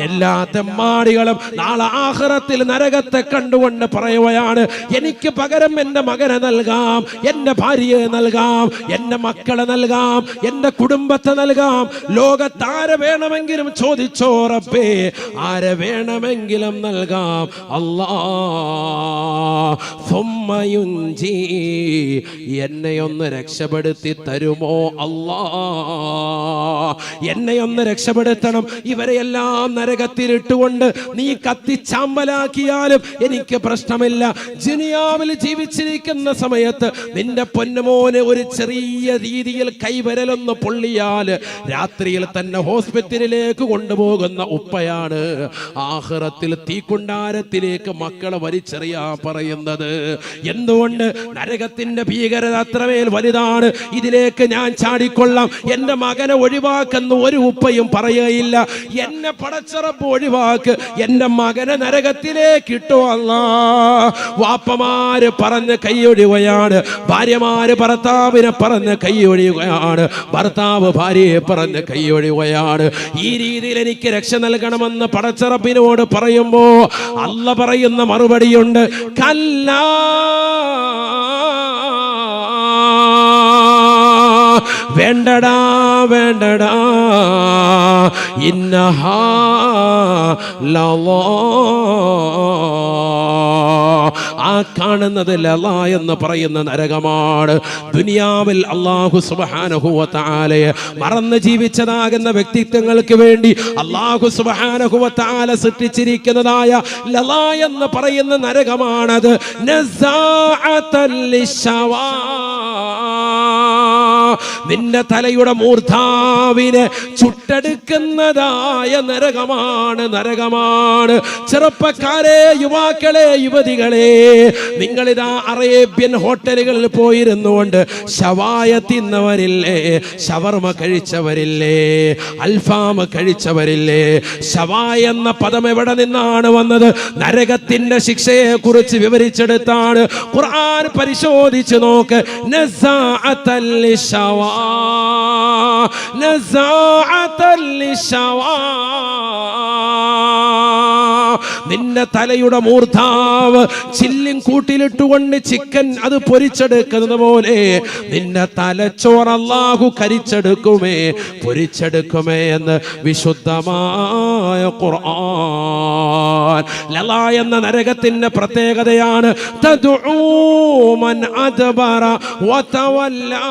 എല്ലാ തെമ്മാടികളും നാളെ ആഖിറത്തിൽ നരകത്തെ കണ്ടുകൊണ്ട് പറയുകയാണ്, എനിക്ക് പകരം എന്റെ മകനെ നൽകാം, എന്റെ ഭാര്യയെ നൽകാം, എന്റെ മക്കളെ നൽകാം, എന്റെ കുടുംബത്തെ നൽകാം. ലോകത്താരെ വേണമെങ്കിലും ചോദിച്ചോ റബ്ബേ, ആരെ വേണമെങ്കിലും നൽകാം അല്ലാ. എന്നെ ഒന്ന് രക്ഷപ്പെടുത്തി തരുമോ അല്ലാ, എന്നെ ഒന്ന് രക്ഷപ്പെടുത്തണം. ഇവരെയെല്ലാം നരകത്തിലിട്ടുകൊണ്ട് നീ കത്തിച്ചാമ്പലാക്കിയാലും എനിക്ക് പ്രശ്നമില്ല. ദുനിയാവിൽ ജീവിച്ചിരിക്കുന്ന സമയത്ത് നിന്റെ പൊന്നുമോന് ഒരു ചെറിയ രീതിയിൽ കൈവരലൊന്ന് പൊള്ളിയാൽ രാത്രിയിൽ തന്നെ ഹോസ്പിറ്റലിലേക്ക് കൊണ്ടുപോകുന്ന ഉപ്പയാണ് ആഖിറത്തിൽ തീക്കുണ്ടാരത്തിലേക്ക് മക്കളെ വലിച്ചെറിയാ പറയുന്നത്. എന്തുകൊണ്ട്? നരകത്തിന്റെ ഭീകരത അത്രമേൽ വലുതാണ്. ഇതിലേക്ക് ഞാൻ ചാടിക്കൊള്ളാം, എന്റെ മകനെ ഒഴിവാക്കുന്ന ഒരു ഉപ്പയും പറയുകയില്ല. എന്നെ പടച്ച റബ്ബ് ഒഴിവാക്ക്, എന്റെ മകനെ നരകത്തിലേക്ക് ഇട്ടോ അല്ലാ. വാപ്പമാര് പറഞ്ഞ് കൈയൊഴിയുകയാണ്, ഭാര്യമാര് ഭർത്താവിനെ പറഞ്ഞ് കൈയൊഴിയുകയാണ്, ഭർത്താവ് ഭാര്യയെ പറഞ്ഞ് കൈയൊഴിയുകയാണ്. ഈ രീതിയിൽ എനിക്ക് രക്ഷ നൽകണമെന്ന് പടച്ച റബ്ബിനോട് പറയുമ്പോ അല്ല പറയുന്ന മറുപടിയുണ്ട്, കല്ലാ വേണ്ടടാ വേണ്ടടാ, ഇന്നഹാ ലളാ. ആ കാണുന്നത് ലളാ എന്ന് പറയുന്ന നരകമാണ്. ദുനിയാവിൽ അല്ലാഹു സുബ്ഹാനഹു വ തആലയെ മറന്ന് ജീവിച്ചതാകുന്ന വ്യക്തിത്വങ്ങൾക്ക് വേണ്ടി അല്ലാഹു സുബ്ഹാനഹു വ തആല സൃഷ്ടിച്ചിരിക്കുന്നതായ ലളാ എന്ന് പറയുന്ന നരകമാണത്. നസാഅതൽ ലിശവാ, നിന്റെ തലയുടെ മൂർധാവിനെ ചുട്ടെടുക്കുന്നതായ നരകമാണ്, നരകമാണ്. ചെറുപ്പക്കാരെ, യുവാക്കളെ, യുവതികളെ, നിങ്ങളിതാ അറേബ്യൻ ഹോട്ടലുകളിൽ പോയിരുന്നുകൊണ്ട് ഷവായ തിന്നവരില്ലേ, ഷവർമ കഴിച്ചവരില്ലേ, അൽഫാം കഴിച്ചവരില്ലേ? ഷവായ എന്ന പദം എവിടെ നിന്നാണ് വന്നത്? നരകത്തിന്റെ ശിക്ഷയെ കുറിച്ച് വിവരിച്ചെടുത്താണ് ഖുർആൻ. പരിശോധിച്ചു നോക്ക്. നസാഅതൽ ലിശവാ, നസാഅതൽ ലിശവാ. നിന്റെ തലയുടെ മൂർധാവ് ചില്ലിൻ കൂട്ടിലിട്ടുകൊണ്ട് ചിക്കൻ അത് പൊരിച്ചെടുക്കുന്നത് പോലെ നിന്റെ തലച്ചോറ് അല്ലാഹു കരിച്ചെടുക്കുമേ, പൊരിച്ചെടുക്കുമേ എന്ന് വിശുദ്ധമായ ഖുർആൻ. ലളാ എന്ന നരകത്തിന്റെ പ്രത്യേകതയാണ് തദ്ഉ മൻ അദ്ബറ വതവല്ലാ.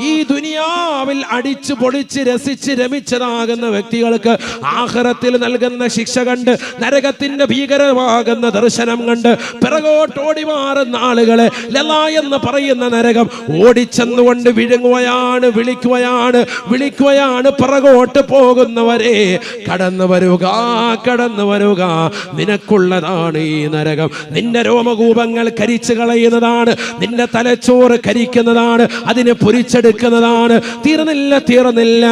ഈ ദുനിയാവിൽ അടിച്ചു പൊളിച്ച് രസിച്ച് രമിച്ചതാകുന്ന വ്യക്തികൾക്ക് ആഖിറത്തിൽ നൽകുന്ന നൽകുന്ന ശിക്ഷ കണ്ട്, നരകത്തിന്റെ ഭീകരമാകുന്ന ദർശനം കണ്ട് പിറകോട്ടോടി മാറുന്ന ആളുകളെ ലലാ എന്ന് പറയുന്ന നരകം ഓടിച്ചെന്നുകൊണ്ട് വിഴുങ്ങുകയാണ്, വിളിക്കുകയാണ് പിറകോട്ട് പോകുന്നവരെ, കടന്നു വരുക, നിനക്കുള്ളതാണ് ഈ നരകം. നിന്റെ രോമകൂപങ്ങൾ കരിച്ചു കളയുന്നതാണ്, നിന്റെ തലച്ചോറ് കരിക്കുന്നതാണ്, അതിനെ പൊരിച്ചെടുക്കുന്നതാണ്. തീർന്നില്ല.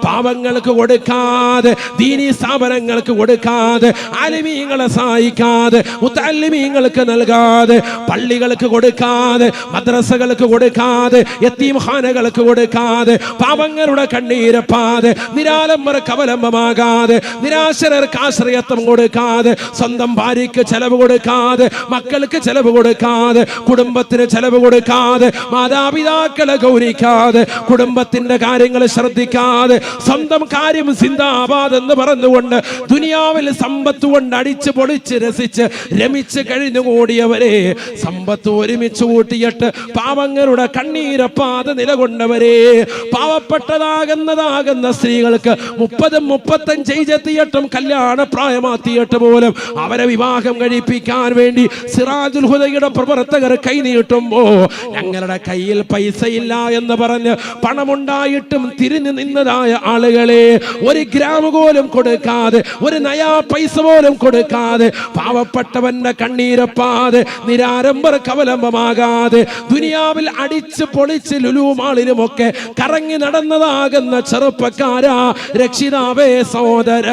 പാവങ്ങൾക്ക് കൊടുക്കാതെ, ദീനീ സ്ഥാപനങ്ങൾക്ക് കൊടുക്കാതെ, ആലിമീങ്ങളെ സഹായിക്കാതെ, മുത്തഅല്ലിമീങ്ങൾക്ക് നൽകാതെ, പള്ളികൾക്ക് കൊടുക്കാതെ, മദ്രസകൾക്ക് കൊടുക്കാതെ, യതീംഖാനകൾക്ക് കൊടുക്കാതെ, പാവങ്ങളുടെ കണ്ണീരപ്പാതെ, നിരാലംബർക്ക് അവലംബമാകാതെ, നിരാശരർക്ക് ആശ്രയത്വം കൊടുക്കാതെ, സ്വന്തം ഭാര്യയ്ക്ക് ചെലവ് കൊടുക്കാതെ, മക്കൾക്ക് ചെലവ് കൊടുക്കാതെ, കുടുംബത്തിന് ചെലവ് കൊടുക്കാതെ, മാതാപിതാക്കളെ ഗൗനിക്കാതെ, കുടുംബത്തിന്റെ കാര്യങ്ങൾ ശ്രദ്ധിക്കാതെ, സ്വന്തം കാര്യം സിന്ദാബാദ് എന്ന് പറഞ്ഞുകൊണ്ട് ദുനിയാവിൽ സമ്പത്ത് കൊണ്ട് അടിച്ച് പൊളിച്ച് രസിച്ച് രമിച്ച് കഴിഞ്ഞുകൂടിയവരെ, സമ്പത്ത് ഒരുമിച്ച് കൂട്ടിയിട്ട് പാവങ്ങളുടെ കണ്ണീരപ്പാതെ നിലകൊണ്ടവരെ, പാവപ്പെട്ടതാകുന്ന സ്ത്രീകൾക്ക് 30-35 കല്യാണ പ്രായമാത്തിയിട്ട് പോലും അവരെ വിവാഹം കഴിപ്പിക്കാൻ വേണ്ടി സിറാജുൽ ഹുദയുടെ പ്രവർത്തകർ കൈനീട്ടുമ്പോ ഞങ്ങളുടെ കയ്യിൽ പൈസയില്ല എന്ന് പറഞ്ഞ് പണമുണ്ടായിട്ടും തിരിഞ്ഞു നിന്നതായ ആളുകളെ, 1 ഗ്രാം പോലും കൊടുക്കാതെ, 1 നയാ പൈസ പോലും കൊടുക്കാതെ, പാവപ്പെട്ടവന്റെ കണ്ണീരപ്പാതെ, നിരാരംഭർക്ക് അവലംബമാകാതെ, ദുനിയാവിൽ അടിച്ച് പൊളിച്ച് ലുലുമാളിലുമൊക്കെ കറങ്ങി നടന്നതാകുന്ന ചെറുപ്പക്കാരാ, രക്ഷിതാവേ, സഹോദര,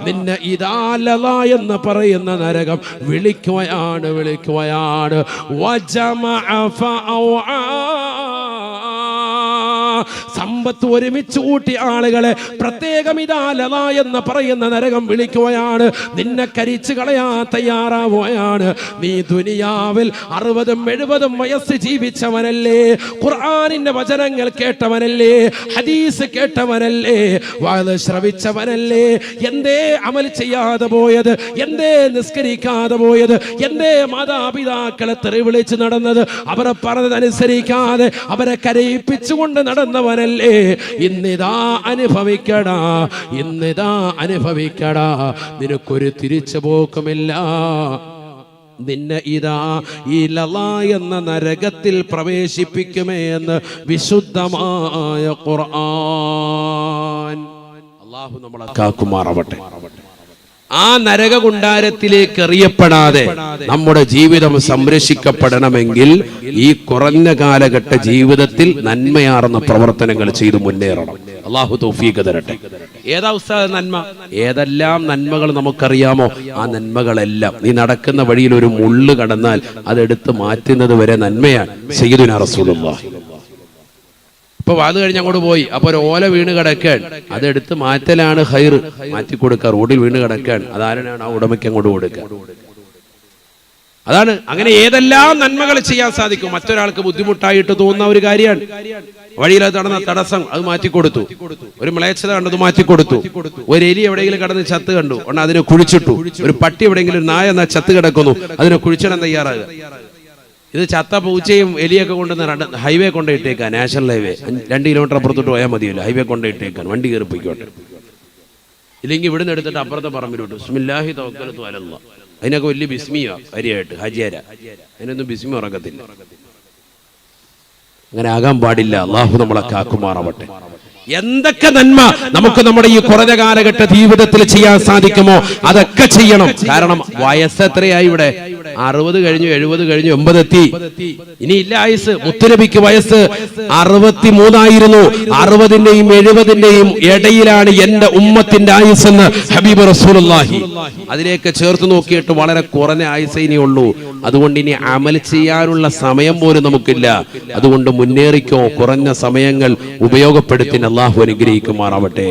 നിന്നെ ഇതാലല എന്ന് പറയുന്ന നരകം വിളിക്കുകയാണ്. സമ്പത്ത് ഒരുമിച്ച് കൂട്ടി ആളുകളെ പ്രത്യേകം ഇതാലല എന്ന് പറയുന്ന നരകം വിളിക്കുകയാണ്. നിന്നെ കരിച്ചു കളയാൻ തയ്യാറാവുകയാണ്. നീ ദുനിയാവിൽ 60-70 വയസ്സ് ജീവിച്ചവനല്ലേ, ഖുർആനിന്റെ വചനങ്ങൾ കേട്ടവനല്ലേ, ഹദീസ് കേട്ടവനല്ലേ, വഅദ് ശ്രവിച്ചവനല്ലേ, എന്തേ അമൽ ചെയ്യാതെ പോയത്, എന്തേ നിസ്കരിക്കാതെ പോയത്, എന്തേ മാതാപിതാക്കളെ തെറി വിളിച്ച് നടന്നത്, അവരെ പറഞ്ഞതനുസരിക്കാതെ അവരെ കരയിപ്പിച്ചുകൊണ്ട് നടന്നവനല്ലേ, ഇന്നിതാ അനുഭവിക്കടാ, നിനക്കൊരു തിരിച്ചു പോക്കുമില്ല. നിന്നെ ഇതാ ഈ ലള എന്ന നരകത്തിൽ പ്രവേശിപ്പിക്കുമേ എന്ന് വിശുദ്ധമായ ഖുർആൻ. അല്ലാഹു നമ്മളെ കാക്കുമാറാവട്ടെ. ആ നരക കുണ്ടാരത്തിലേക്ക് എറിയപ്പെടാതെ നമ്മുടെ ജീവിതം സംരക്ഷിക്കപ്പെടണമെങ്കിൽ ഈ കുറഞ്ഞ കാലഘട്ട ജീവിതത്തിൽ നന്മയാർന്ന പ്രവർത്തനങ്ങൾ ചെയ്തു മുന്നേറണം. അല്ലാഹു തൗഫീഖ് തരട്ടെ. ഏതാ ഉസ്താദ് നന്മ? ഏതെല്ലാം നന്മകൾ നമുക്കറിയാമോ ആ നന്മകളെല്ലാം, നീ നടക്കുന്ന വഴിയിൽ ഒരു മുള്ള് കടന്നാൽ അതെടുത്ത് മാറ്റുന്നത് വരെ നന്മയാണ്. സയ്യിദുനാ റസൂലുള്ളാഹി ഇപ്പൊ വാത് കഴിഞ്ഞ് അങ്ങോട്ട് പോയി, അപ്പൊ ഒരു ഓല വീണ് കിടക്കാൻ, അതെടുത്ത് മാറ്റലാണ് ഖൈർ. മാറ്റിക്കൊടുക്കുക. റോഡിൽ വീണ് കിടക്കാൻ, അതാരാണ് ആ ഉടമയ്ക്ക് അങ്ങോട്ട് കൊടുക്കുക. അതാണ്. അങ്ങനെ ഏതെല്ലാം നന്മകൾ ചെയ്യാൻ സാധിക്കും. മറ്റൊരാൾക്ക് ബുദ്ധിമുട്ടായിട്ട് തോന്നുന്ന ഒരു കാര്യമാണ്. വഴിയിൽ നടന്ന തടസ്സം അത് മാറ്റിക്കൊടുത്തു. ഒരു മ്ലേച്ഛത കണ്ടത് മാറ്റിക്കൊടുത്തു. ഒരു എലി എവിടെയെങ്കിലും കടന്ന് ചത്ത് കണ്ടു, ഒന്ന് അതിനെ കുഴിച്ചിട്ടു. ഒരു പട്ടി എവിടെയെങ്കിലും ഒരു നായ എന്നാ ചത്ത് കിടക്കുന്നു, അതിനെ കുഴിച്ചിടാൻ തയ്യാറാകുക. ഇത് ചത്ത പൂച്ചയും എലിയൊക്കെ കൊണ്ടുവന്ന് ഹൈവേ കൊണ്ടിട്ടേക്കാൻ, നാഷണൽ ഹൈവേ 2 കിലോമീറ്റർ അപ്പുറത്തോട്ട് പോയാൽ മതിയല്ലോ, ഹൈവേ കൊണ്ടിട്ടേക്കാൻ, വണ്ടി കയറി പോയിക്കോട്ടെ. ഇല്ലെങ്കിൽ ഇവിടുന്ന് എടുത്തിട്ട് അപ്പുറത്തെ പറമ്പിലോട്ട് ബിസ്മില്ലാഹി തവക്കലതു അലല്ലാഹ്, അതിനൊക്കെ വലിയ ബിസ്മിയാ വരിയായിട്ട് ഹജിയാര, അതിനൊന്നും ബിസ്മി ഉറക്കത്തില്ല. അങ്ങനെ ആകാൻ പാടില്ല. അള്ളാഹു നമ്മളെ കാക്കുമാറാവട്ടെ. എന്തൊക്കെ നന്മ നമുക്ക് നമ്മുടെ ഈ കുറഞ്ഞ കാലഘട്ട ജീവിതത്തിൽ ചെയ്യാൻ സാധിക്കുമോ അതൊക്കെ ചെയ്യണം. കാരണം വയസ്സ് എത്രയായി ഇവിടെ? 60 കഴിഞ്ഞു, 70 കഴിഞ്ഞു, 80 എത്തി. ഇനി ഇല്ല ആയുസ്. മുത്തുനബിക്ക് വയസ്സ് 63 60-ന്റെയും 70-ന്റെയും ഇടയിലാണ് എന്റെ ഉമ്മത്തിന്റെ ആയുസ് എന്ന് ഹബീബ് റസൂലുള്ളാഹി. അതിലേക്ക് ചേർത്ത് നോക്കിയിട്ട് വളരെ കുറഞ്ഞ ആയുസ് ഇനി ഉള്ളൂ. അതുകൊണ്ട് ഇനി അമൽ ചെയ്യാനുള്ള സമയം പോലും നമുക്കില്ല. അതുകൊണ്ട് മുന്നേറിക്കോ, കുറഞ്ഞ സമയങ്ങൾ ഉപയോഗപ്പെടുത്തി. അല്ലാഹു അനുഗ്രഹിക്കുമാറാവട്ടെ.